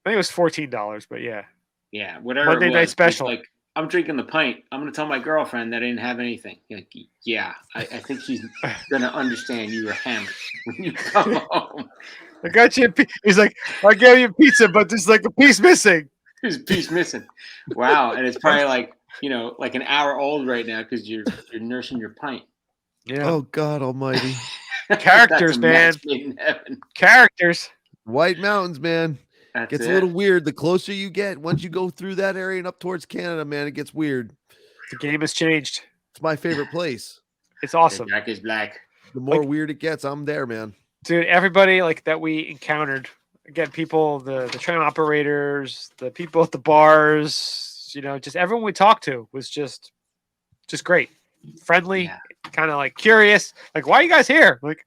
I think it was $14, but yeah. Yeah, whatever. Monday it was. night It's special. Like, I'm drinking the pint. I'm going to tell my girlfriend that I didn't have anything. Like, yeah, I think she's going to understand you were hammered when you come home. I got you. He's like, I gave you pizza, but there's like a piece missing. There's a piece missing. Wow, and it's probably like, like an hour old right now because you're nursing your pint. Yeah. Oh God Almighty. Characters, That's a man. match made in heaven. Characters. White Mountains, man. That's Gets it. a little weird the closer you get. Once you go through that area and up towards Canada, man, it gets weird. The game has changed. It's my favorite place. It's awesome. Jack is black. The more Like- weird it gets, I'm there, man. Dude, everybody like that we encountered, again, people, the train operators, the people at the bars, just everyone we talked to was just great, friendly, Yeah. kind of like curious, like, why are you guys here? Like,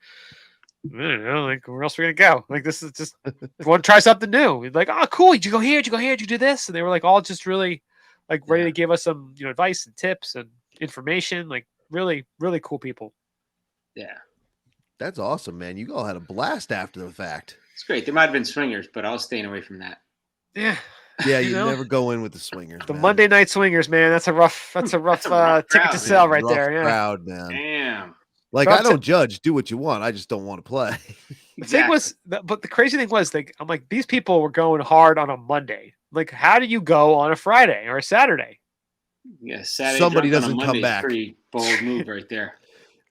I don't know, like, where else are we gonna go? Like, this is just want to try something new. We're like, oh, cool, did you go here? Did you go here? Did you do this? And they were like all just really like ready Yeah. to give us some advice and tips and information. Like, really, really cool people. Yeah, That's awesome, man. You all had a blast after the fact. it's great. There might have been swingers, but I was staying away from that. Yeah. Yeah, You you know? never go in with the swingers. The man. Monday night swingers, man. That's a rough That's a rough ticket crowd, to man. sell right Rough there. Yeah. crowd, man. Damn. Like But I don't judge. Do what you want. I just don't want to play. The thing was, but the crazy thing was, like, I'm like, these people were going hard on a Monday. Like, how do you go on a Friday or a Saturday? Yeah, Saturday Somebody drunk on a doesn't come Monday is back. Pretty bold move right there.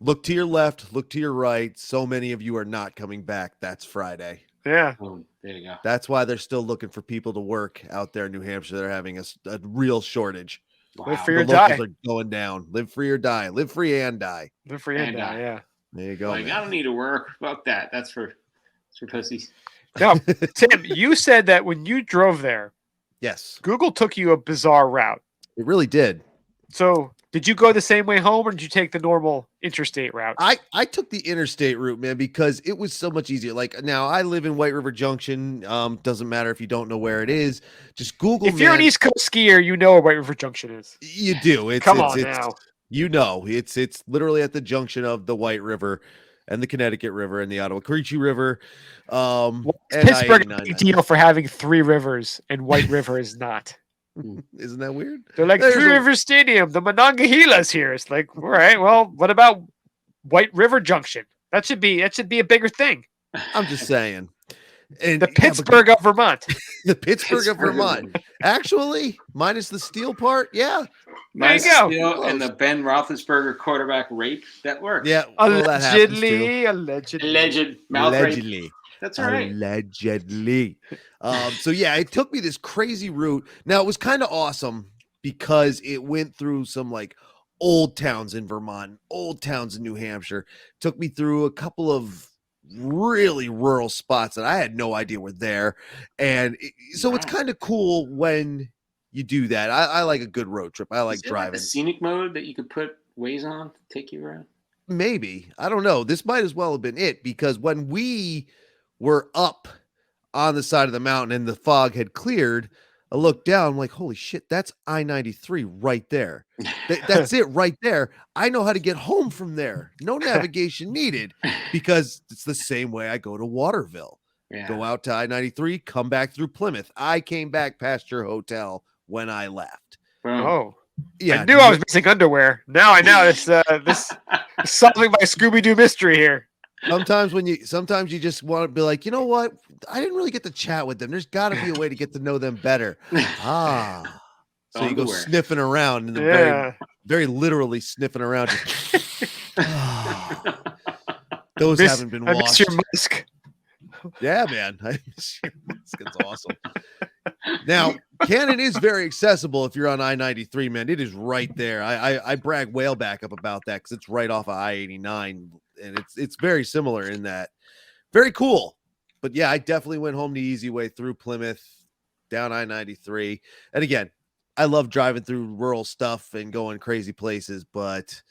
Look to your left. Look to your right. So many of you are not coming back. That's Friday. Yeah. Boom. There you go. That's why they're still looking for people to work out there in New Hampshire. They're having a real shortage. Live Wow. for The your locals die. are going down. Live free or die. Live free and die. Live free and And die. die. Yeah. There you go. Like, I man. don't need to work. Fuck that. That's for pussies. Now, Tim, you said that when you drove there, Yes, Google took you a bizarre route. it really did. So, did you go the same way home, or did you take the normal interstate route? I took the interstate route, man, because it was so much easier. Like now I live in White River Junction. Doesn't matter if you don't know where it is. Just Google. If you're an man. East Coast skier, you know where White River Junction is. You do. It's, Come it's, on it's, now. It's literally at the junction of the White River and the Connecticut River and the Ottawa Creechie River. Well, and Pittsburgh a I-89. big deal for having 3 rivers, and White River is not. Isn't that weird? They're like There's Three a- River Stadium, the Monongahela's here. It's like, all right, well, what about White River Junction? That should be a bigger thing. I'm just saying. And The yeah, but Pittsburgh of Vermont. the Pittsburgh of Pittsburgh. Vermont. Actually, minus the steel part, yeah. There you Nice go. steal and the Ben Roethlisberger quarterback rape. That works. Yeah. well, that happens too. Allegedly. Alleged mouth rape. Allegedly. That's all right. Allegedly. So yeah, it took me this crazy route. Now it was kind of awesome because it went through some like old towns in Vermont, old towns in New Hampshire. Took me through a couple of really rural spots that I had no idea were there. And so it's kind of cool when you do that. I like a good road trip. I like driving. Like a scenic mode that you could put Waze on to take you around? Maybe. I don't know. This might as well have been it, because when we were up on the side of the mountain and the fog had cleared, I looked down, I'm like, holy shit, that's I-93 right there. That's it right there. I know how to get home from there. No navigation needed, because it's the same way I go to Waterville. Yeah. Go out to I-93, come back through Plymouth. I came back past your hotel when I left. Oh. Yeah, I knew I was missing underwear. Now I know this solving my Scooby-Doo mystery here. Sometimes you just want to be like, you know what? I didn't really get to chat with them. There's got to be a way to get to know them better. So you go sniffing around, and very, very literally sniffing around. Those haven't been washed. I miss your musk. Yeah, man. I miss your musk. It's awesome. Now, Cannon is very accessible if you're on I-93, man. It is right there. I brag Whaleback up about that, because it's right off of I-89, and it's very similar in that. Very cool. But yeah, I definitely went home the easy way through Plymouth, down I-93. And again, I love driving through rural stuff and going crazy places, but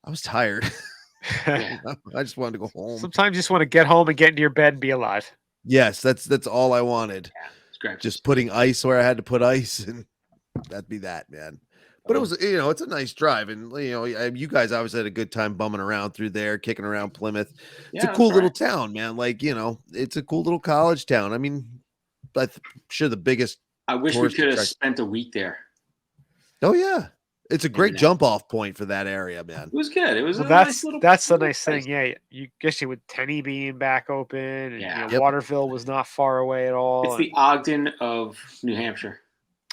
I was tired. I just wanted to go home. Sometimes you just want to get home and get into your bed and be alive. Yes, that's all I wanted. Yeah, just putting ice where I had to put ice, and that'd be that, man. But it was, it's a nice drive, and you guys obviously had a good time bumming around through there, kicking around Plymouth. It's a cool little town, man. Like, it's a cool little college town. I mean, I'm sure the biggest. I wish we could have spent a week there. Oh yeah, it's a great jump off point for that area, man. It was good. It was that's the nice thing. Yeah, you guess you with Tenney being back open, and Waterville was not far away at all. It's the Ogden of New Hampshire.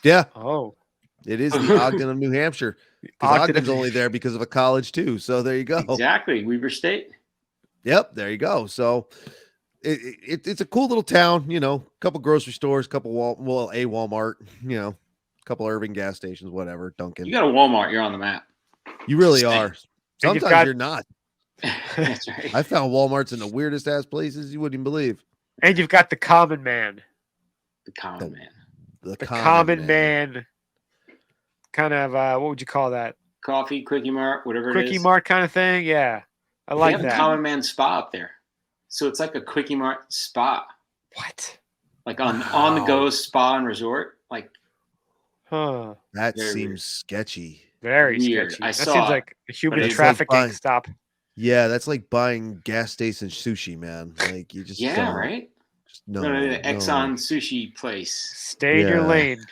Yeah. Oh. It is the Ogden of New Hampshire. Because Ogden's only there because of a college too. So there you go. Exactly. Weber State. Yep. There you go. So it's a cool little town, a couple grocery stores, a Walmart, a couple Irving gas stations, whatever. Dunkin'. You got a Walmart, you're on the map. You really are. Sometimes you're not. That's right. I found Walmarts in the weirdest ass places you wouldn't even believe. And you've got the common man. The common man. The common man. Kind of what would you call that? Coffee, Quickie Mart, whatever it is. Quickie Mart kind of thing. Yeah. I like that. They have a common man spa up there. So it's like a Quickie Mart spa. What? Like on the go spa and resort. Like, that seems sketchy. Very weird. Sketchy. That seems like a human trafficking stop. Yeah, that's like buying gas station sushi, man. Like you just right. Just no, the Exxon sushi place. Stay in your lane,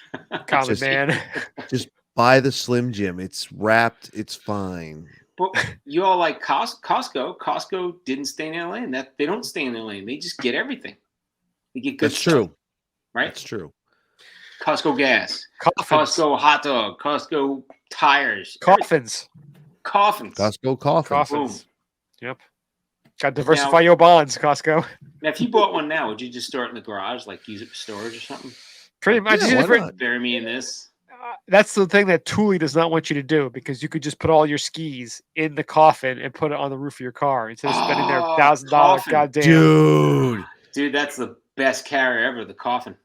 common man. Just buy the Slim Jim. It's wrapped. It's fine. But you all like Costco. Costco didn't stay in their lane. They don't stay in their lane. They just get everything. They get good. That's true. Right. That's true. Costco gas. Costco hot dog. Costco tires. Coffins. Costco coffins. Boom. Yep. Got to diversify your bonds, Costco. Now, if you bought one now, would you just store it in the garage, like use it for storage or something? Pretty much. Bury me in this. That's the thing that Thule does not want you to do, because you could just put all your skis in the coffin and put it on the roof of your car instead of spending their $1,000 goddamn. Dude, that's the best carrier ever, the coffin.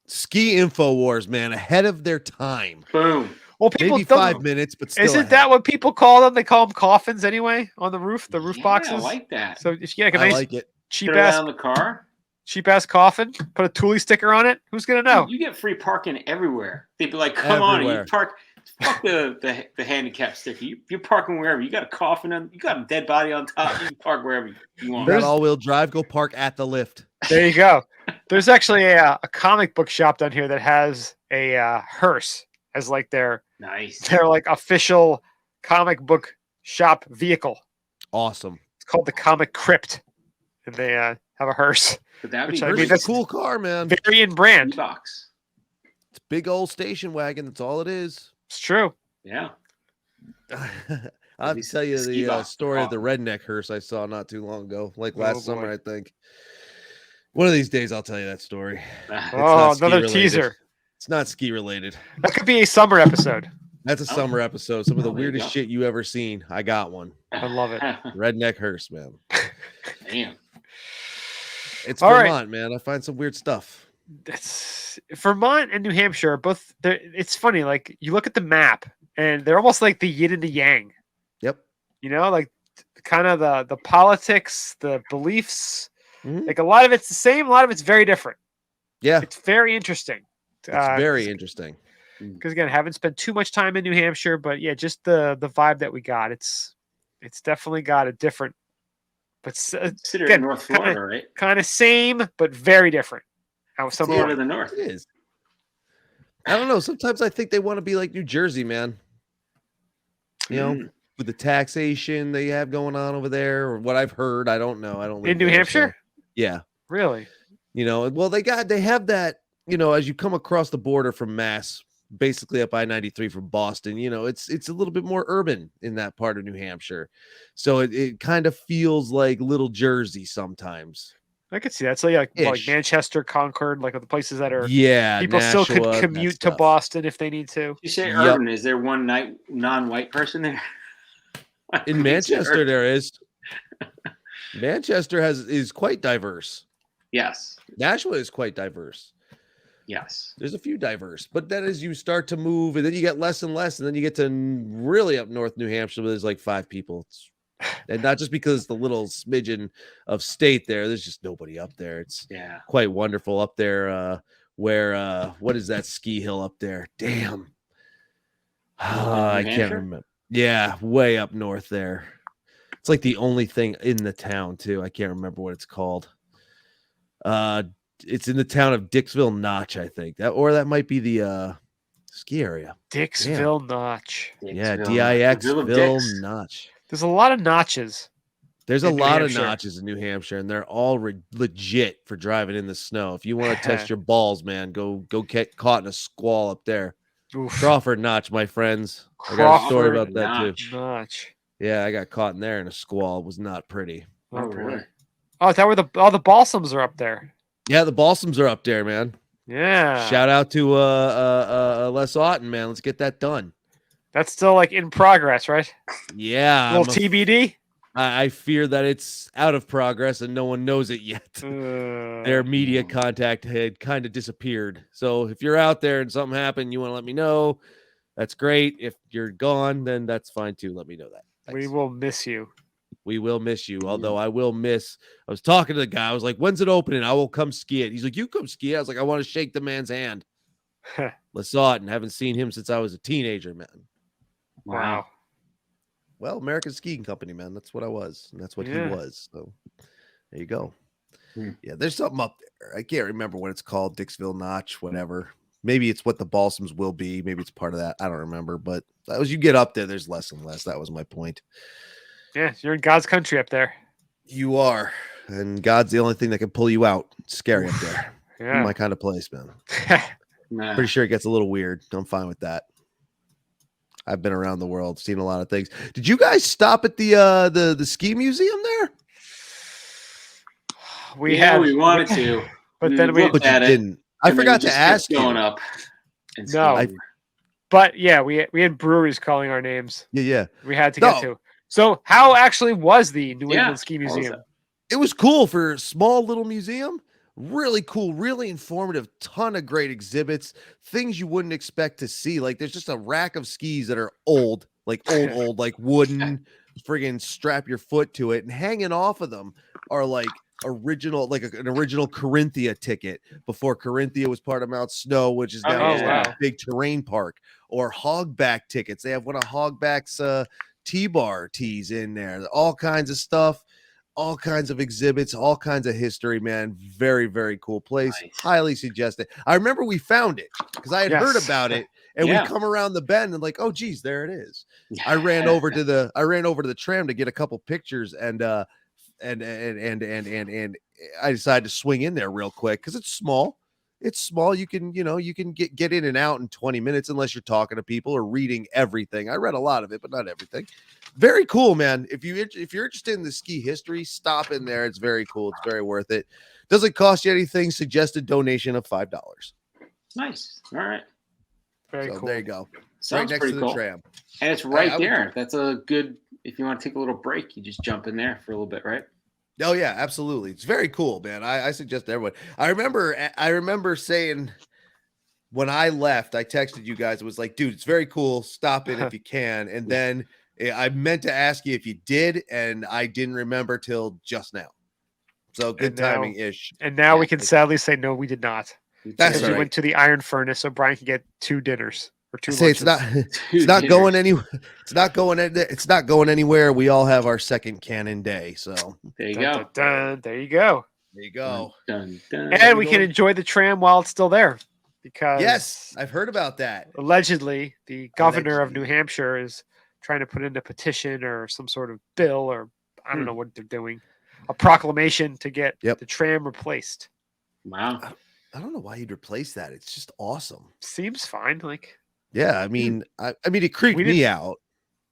Ski InfoWars, man, ahead of their time. Boom. Well, people maybe 5 minutes, but still. Isn't that what people call them? They call them coffins anyway on the roof, the roof boxes. I like that. So if you get a nice cheap ass on the car, cheap ass coffin, put a Thule sticker on it. Who's gonna know? Dude, you get free parking everywhere. They'd be like, "Come on, you park." Fuck the handicap sticker. You're parking wherever. You got a coffin on. You got a dead body on top. You can park wherever you want. Got all-wheel drive. Go park at the lift. There you go. There's actually a comic book shop down here that has a hearse as like their like official comic book shop vehicle. Awesome. It's called the Comic Crypt, and they have a hearse. That's a cool car, man. Very in brand. Box. It's a big old station wagon. That's all it is. It's true. Yeah. I'll have to tell you the story of the redneck hearse I saw not too long ago, like last summer, I think. One of these days, I'll tell you that story. Another teaser. It's not ski related. That could be a summer episode. That's a summer episode. Some of the there you weirdest go. shit you ever seen. I got one. I love it. Redneck hearse, man. Damn. It's All right. Vermont, man. I find some weird stuff. That's Vermont and New Hampshire are both. It's funny. Like you look at the map, and they're almost like the yin and the yang. Yep. You know, like kind of the politics, the beliefs. Mhm. Like a lot of it's the same. A lot of it's very different. Yeah. It's very interesting. It's very interesting. Because again, haven't spent too much time in New Hampshire, but yeah, just the vibe that we got. It's definitely got a different, but Consider again, it North Florida, right? kind of same, but very different. How some Florida point. the North. It is. I don't know. Sometimes I think they want to be like New Jersey, man. You know, with the taxation they have going on over there, or what I've heard. I don't know. I don't live In New there, Hampshire? so- yeah. Really? You know, well, they have that, you know, as you come across the border from Mass, basically up I-93 from Boston, you know, it's a little bit more urban in that part of New Hampshire. So it kind of feels like little Jersey sometimes. I could see that. So like Ish. Manchester, Concord, like the places that are Yeah. people still Nashua, could that commute to stuff. Boston if they need to. You say Yep. urban. Is there one non-white person there? In Manchester, there is. Manchester is quite diverse. Yes. Nashua is quite diverse. Yes. There's a few diverse, but then as you start to move, and then you get less and less, and then you get to really up north New Hampshire, where there's like 5 people. And not just because it's the little smidgen of state there. There's just nobody up there. It's quite wonderful up there. Where what is that ski hill up there? Damn. I can't remember. Yeah, way up north there. It's like the only thing in the town too. I can't remember what it's called. It's in the town of Dixville Notch, I think. That might be the ski area. Dixville Notch. Yeah, Dixville. Dixville Notch. There's a lot of notches. There's a in New lot of Hampshire. notches in New Hampshire, and they're all legit for driving in the snow. If you want to test your balls, man, go get caught in a squall up there. Oof. Crawford Notch, my friends. I got a story about that too. Notch. Yeah, I got caught in there in a squall. It was not pretty. Oh, really? Oh, is that where all the balsams are up there? Yeah, the balsams are up there, man. Yeah. Shout out to Les Otten, man. Let's get that done. That's still like in progress, right? Yeah. Little TBD. I fear that it's out of progress and no one knows it yet. Their media contact had kind of disappeared. So if you're out there and something happened, you want to let me know. That's great. If you're gone, then that's fine too. Let me know that. Thanks. We will miss you. We will miss you. Although I was talking to the guy. I was like, when's it opening? I will come ski it. He's like, you come ski it. I was like, I want to shake the man's hand. Lassot, haven't seen him since I was a teenager, man. Wow. Well, American Skiing Company, man. That's what I was. And that's what he was. So there you go. Yeah, there's something up there. I can't remember what it's called. Dixville Notch, whatever. Maybe it's what the balsams will be. Maybe it's part of that. I don't remember. But as you get up there, there's less and less. That was my point. Yeah, you're in God's country up there. You are. And God's the only thing that can pull you out. It's scary up there. Yeah. My kind of place, man. Pretty sure it gets a little weird. I'm fine with that. I've been around the world, seen a lot of things. Did you guys stop at the ski museum there? We wanted to, but then we didn't. I forgot to ask you. Going up. No, but yeah, we had breweries calling our names. Yeah. We had to get to. So how actually was the New England Ski Museum? It was cool for a small little museum. Really cool, really informative, ton of great exhibits, things you wouldn't expect to see. Like there's just a rack of skis that are old, like wooden, friggin' strap your foot to it. And hanging off of them are like original, like an original Corinthia ticket before Corinthia was part of Mount Snow, which is now a big terrain park, or Hogback tickets. They have one of Hogback's T-bar tees in there, all kinds of stuff. All kinds of exhibits, all kinds of history, man. Very, very cool place. Nice. Highly suggest it. I remember we found it because I had heard about it, and we come around the bend and like, oh geez, there it is. I ran over to the tram to get a couple pictures, and I decided to swing in there real quick because it's small. It's small. You can get in and out in 20 minutes unless you're talking to people or reading everything. I read a lot of it, but not everything. Very cool, man. If you're interested in the ski history, stop in there. It's very cool. It's very worth it. Doesn't cost you anything. Suggested donation of $5. Nice. All right. Very cool. There you go. Sounds next pretty to the cool. tram. And it's right I would there. That's a good. If you want to take a little break, you just jump in there for a little bit, right? Oh yeah, absolutely. It's very cool, man. I suggest everyone. I remember saying when I left, I texted you guys. It was like, dude, it's very cool. Stop it if you can. And then I meant to ask you if you did, and I didn't remember till just now. So good timing ish. And now we can sadly say no, we did not. That's Because right. we went to the Iron Furnace, so Brian can get 2 dinners or 2 Say lunches. it's not going anywhere. It's not going anywhere. We all have our second canon day. So There you Dun, go. dun, dun. There you go. there you go. Dun, dun. And we can enjoy the tram while it's still there. Because Yes, I've heard about that. allegedly the governor of New Hampshire is trying to put in a petition or some sort of bill, or I don't know what they're doing, a proclamation to get the tram replaced. Wow. I don't know why you'd replace that. It's just awesome. Seems fine. Like, Yeah, I mean, it creeped me out.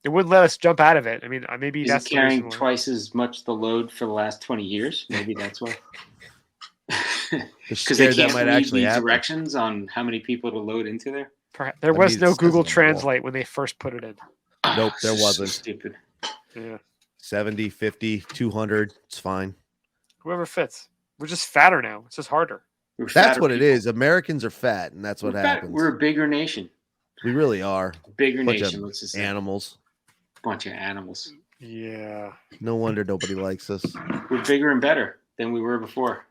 It wouldn't let us jump out of it. I mean, maybe Is that's it carrying twice as much the load for the last 20 years? Maybe that's why. Because they can't read the directions on how many people to load into there. There was no Google Translate when they first put it in. Nope, there wasn't. So stupid. Yeah. 70, 50, 200. It's fine. Whoever fits. We're just fatter now. It's just harder. That's what it is. Americans are fat, and that's what happens. We're a bigger nation. We really are. Bigger nation. Let's just say. Animals. Bunch of animals. Yeah. No wonder nobody likes us. We're bigger and better than we were before.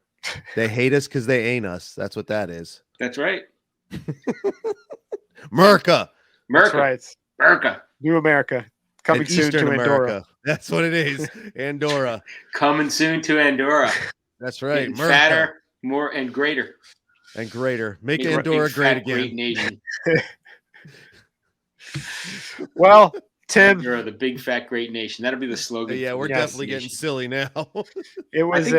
They hate us because they ain't us. That's what that is. That's right. Merca. That's right. Merca. New America. Coming soon to Andorra. That's what it is. Andorra. Coming soon to Andorra. That's right. Merca. Fatter, more, and greater. And greater. Make Andorra great again. Great nation. Well, Tim. You're the big fat great nation. That'll be the slogan. Yeah, we're definitely getting silly now. It was.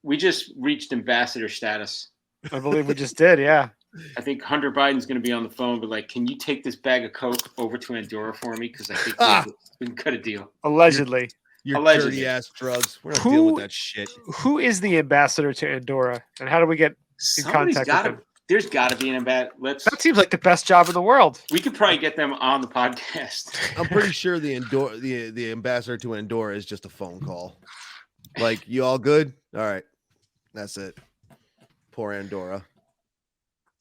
We just reached ambassador status. I believe we just did. Yeah. I think Hunter Biden's going to be on the phone, but can you take this bag of Coke over to Andorra for me? Because I think we can cut a deal. Allegedly. Your dirty ass drugs. We're not dealing with that shit. Who is the ambassador to Andorra, and how do we get in contact with him? There's got to be an ambassador. That seems like the best job in the world. We could probably get them on the podcast. I'm pretty sure the ambassador to Andorra is just a phone call. Like, you all good? All right, that's it. Poor Andorra.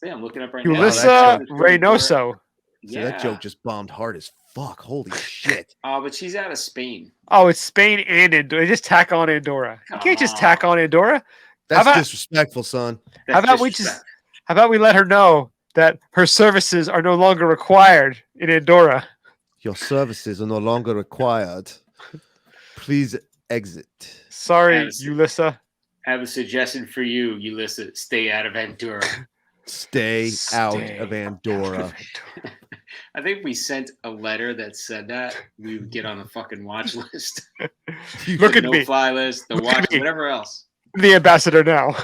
Yeah, I'm looking up right now. Ulissa Reynoso. Yeah, that joke just bombed hard as fuck. Holy shit. Oh, but she's out of Spain. Oh, it's Spain and Andorra. They just tack on Andorra. You can't just tack on Andorra. That's disrespectful, son. How about we let her know that her services are no longer required in Andorra? Your services are no longer required. Please exit. Sorry, Ulissa. I have a suggestion for you, Ulissa. Stay out of Andorra. Stay out of Andorra. I think we sent a letter that said that we would get on the fucking watch list. Look at me. No-fly list, the watch, whatever else. The ambassador now.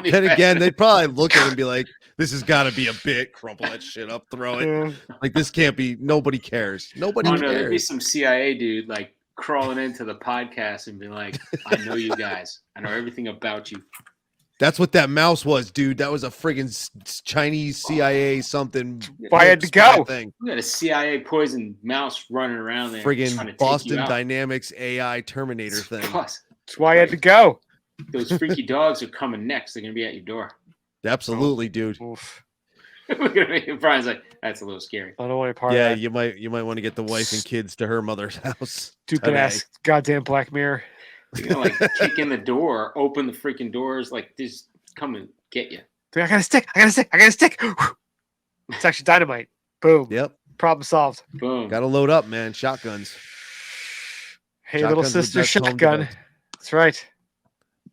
Then again, they'd probably look at it and be like, this has got to be a bit. Crumple that shit up, throw it. Yeah. Like, this can't be. Nobody cares. Nobody cares. There'd be some CIA dude crawling into the podcast and be like, I know you guys. I know everything about you. That's what that mouse was, dude. That was a friggin' Chinese CIA something. Why had to go? We got a CIA poisoned mouse running around there. Friggin' Boston Dynamics AI Terminator thing. That's why I had to go. Those freaky dogs are coming next. They're going to be at your door. Absolutely, dude. Brian's like, that's a little scary. I don't want to part of that. you might want to get the wife and kids to her mother's house. Stupid ass goddamn Black Mirror. You're going to kick in the door, open the freaking doors, just come and get you. I got a stick. It's actually dynamite. Boom. Yep. Problem solved. Boom. Got to load up, man. Shotguns. Hey, little sister, shotgun. That's right.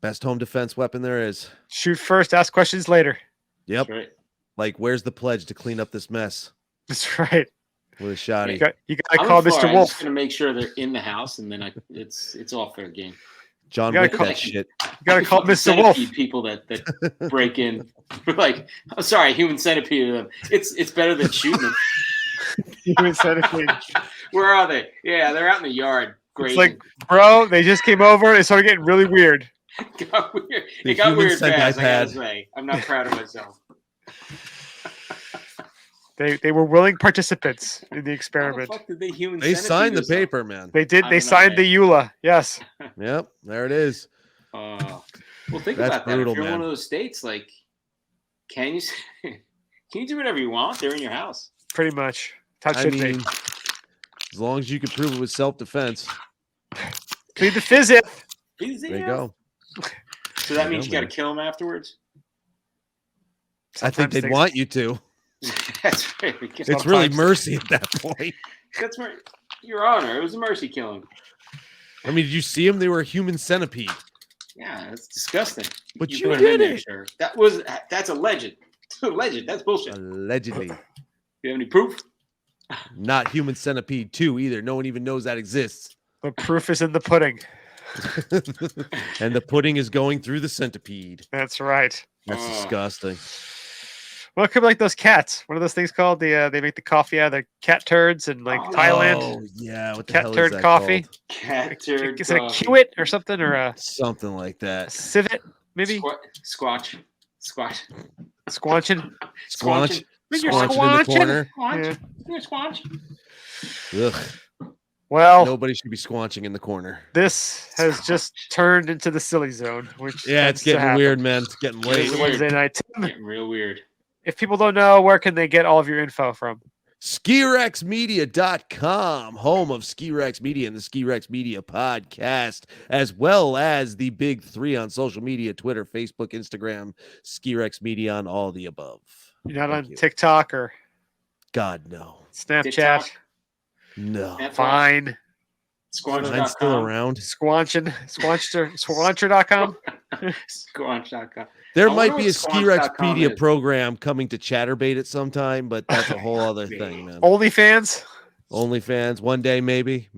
Best home defense weapon there is. Shoot first, ask questions later. Yep. That's right. Like, where's the pledge to clean up this mess? That's right. With a shotty. You got to call Mr. Wolf. I'm just going to make sure they're in the house, and then it's all fair game. John Wick that shit. You got to call Mr. Wolf. People that break in. I'm sorry, human centipede to them. It's better than shooting them. Human centipede. Where are they? Yeah, they're out in the yard. Great. It's like, bro, they just came over. It started getting really weird. It got weird fast, I gotta say. I'm not proud of myself. They were willing participants in the How the experiment. fuck did they human They centipede signed the this up? paper, man. They did. I They don't know, signed man. the EULA. Yes. Yep, there it is. Well, think That's about that. brutal, If you're in one man. of those states, like, can you can you do whatever you want? They're in your house. Pretty much. How it I should mean, be. as long as you can prove it was self-defense, Plead the fifth. there you go. So that There you means go, you got to man. kill him afterwards. I think Sometimes they'd things- want you to. That's right. It's really Sometimes. mercy at that point. That's right. Your Honor, it was a mercy killing. I mean, did you see them? They were a human centipede. Yeah, that's disgusting. But you put him in did there, it. sir. That's a legend. Legend. That's bullshit. Allegedly. You have any proof? Not human centipede 2 either. No one even knows that exists. The proof is in the pudding. And the pudding is going through the centipede. That's right. That's disgusting. Well, it could be like those cats. What are those things called? They make the coffee out of their cat turds in like Thailand. Oh, yeah. What the Cat hell turd is that coffee. called? Cat turd. Is it a coffee. kiwit or something, or a Something like that. civet? Maybe Squatch. squanching. Squanch. When you're Squanching in the corner. Yeah. Squatch. Ugh. Well, Nobody should be squanching in the corner. this has just turned into the silly zone, which Yeah, tends it's to getting happen. weird, man. It's getting It's late. Weird. Wednesday night. Tim, Getting real weird. if people don't know, where can they get all of your info from? SkiRexMedia.com, home of SkiRex Media and the SkiRex Media podcast, as well as the big 3 on social media, Twitter, Facebook, Instagram, SkiRex Media on all the above. You're not Thank on you. TikTok or God, no. Snapchat. TikTok? No. Fine. Mine's still Squanch.com. around. Squancher.com. Squanch.com. There I might wonder be a what Squanch.com SkiRexpedia is. program coming to Chatterbait at some time, but that's a whole other thing, man. OnlyFans. OnlyFans, one day, maybe.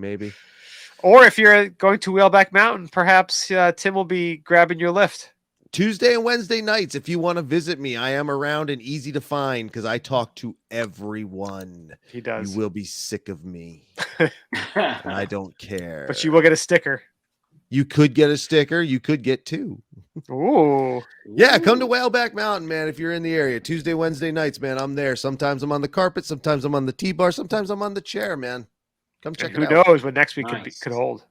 Or if you're going to Whaleback Mountain, perhaps Tim will be grabbing your lift. Tuesday and Wednesday nights, if you want to visit me, I am around and easy to find because I talk to everyone. He does. You will be sick of me, and I don't care. But you will get a sticker. You could get a sticker. You could get 2. Ooh. Yeah, come to Whaleback Mountain, man, if you're in the area. Tuesday, Wednesday nights, man, I'm there. Sometimes I'm on the carpet. Sometimes I'm on the T-bar. Sometimes I'm on the chair, man. Come check Who it out. knows what next week Nice. could hold.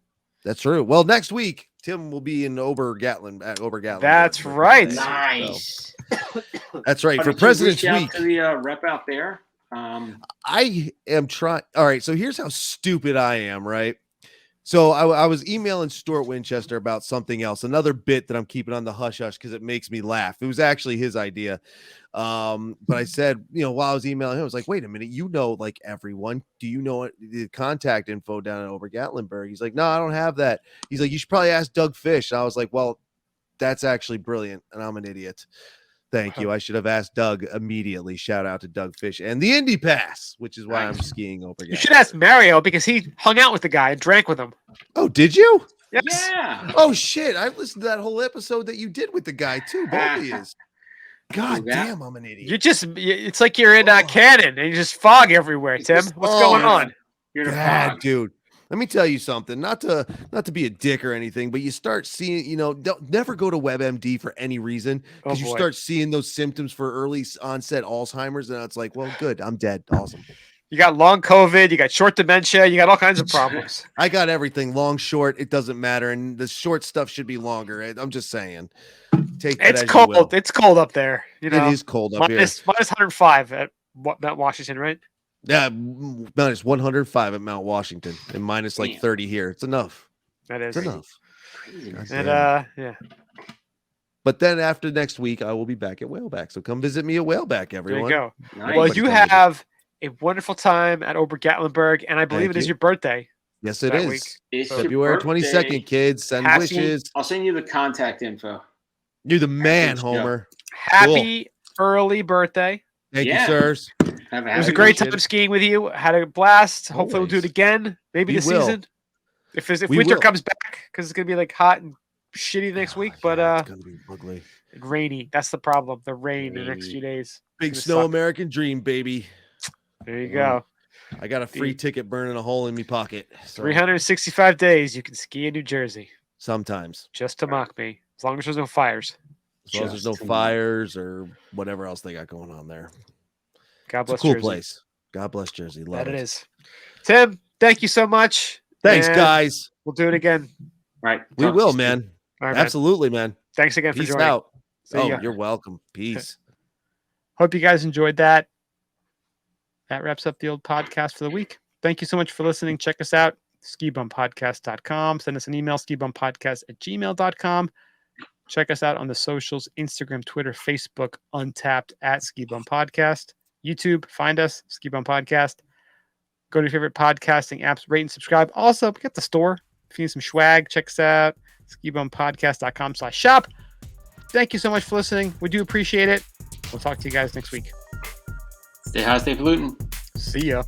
That's true. Well, next week, Tim will be in Obergatlin. That's right. Nice. That's right. Why For don't you President's reach out Week. to the rep out there. I am trying. All right. So here's how stupid I am, right? So I was emailing Stuart Winchester about something else, another bit that I'm keeping on the hush hush because it makes me laugh. It was actually his idea. But I said, while I was emailing him, I was like, wait a minute, like everyone, do you know the contact info down at Obergatlinburg? He's like, no, I don't have that. He's like, you should probably ask Doug Fish. And I was like, well, that's actually brilliant. And I'm an idiot. Thank you. I should have asked Doug immediately. Shout out to Doug Fish and the Indy Pass, which is why I'm skiing over. You should ask Mario because he hung out with the guy and drank with him. Oh, did you? Yes. Yeah. Oh shit! I listened to that whole episode that you did with the guy too. Both of you. God damn, I'm an idiot. It's like you're in Cannon and you just fog everywhere, Tim. What's going on? You're in a God, fog. dude. Let me tell you something. Not to be a dick or anything, but you start seeing, don't never go to WebMD for any reason because you start seeing those symptoms for early onset Alzheimer's, and it's like, well, good, I'm dead. Awesome. You got long COVID, you got short dementia, you got all kinds of problems. I got everything, long, short. It doesn't matter, and the short stuff should be longer. I'm just saying. Take that It's as you will. cold. It's cold up there. It is cold up here. Minus 105 at Mount Washington, right? Yeah, minus 105 at Mount Washington and minus like 30 here. It's enough. That is It's enough. Craziness. And yeah. But then after next week, I will be back at Whaleback. So come visit me at Whaleback, everyone. There you go. Nice. Well, Everybody you come visit. have a wonderful time at Obergatlinburg, and I believe Thank it is you. your birthday. Yes, it that is. week. It's your February birthday. 22nd, kids. Send Happy- wishes. I'll send you the contact info. You're the man, Happy Homer. Happy early birthday. Thank Yeah. you, sirs. Have It was a happy great birthday. time skiing with you. Had a blast. Hopefully, we'll do it Always. again. Maybe We this will. season. If We winter will. comes back, because it's gonna be like hot and shitty next week, but Yeah, it's gonna be ugly. and rainy. That's the problem. The rain the next Rainy. few days. Big gonna snow suck. American dream, baby. There you go. I got a free ticket burning a hole in me pocket. So 365 days you can ski in New Jersey sometimes, just to mock me, as long as there's no fires. as long as there's no Just to- fires or whatever else they got going on there. God bless It's a cool Jersey. place. God bless Jersey. Love That it. it is. Tim, thank you so much. Thanks, and guys. We'll do it again. Right. We Talk to will, you soon. man. All right, man. Absolutely, man. Thanks again for Peace joining. out. See ya. You're welcome. Peace. Hope you guys enjoyed that. That wraps up the old podcast for the week. Thank you so much for listening. Check us out, skibumpodcast.com. Send us an email, skibumpodcast@gmail.com. Check us out on the socials, Instagram, Twitter, Facebook, Untapped at Ski Bum Podcast. YouTube, find us, Ski Bum Podcast. Go to your favorite podcasting apps, rate and subscribe. Also, we got the store. If you need some swag, check us out, skibumpodcast.com/shop. Thank you so much for listening. We do appreciate it. We'll talk to you guys next week. Stay high, stay polluting. See ya.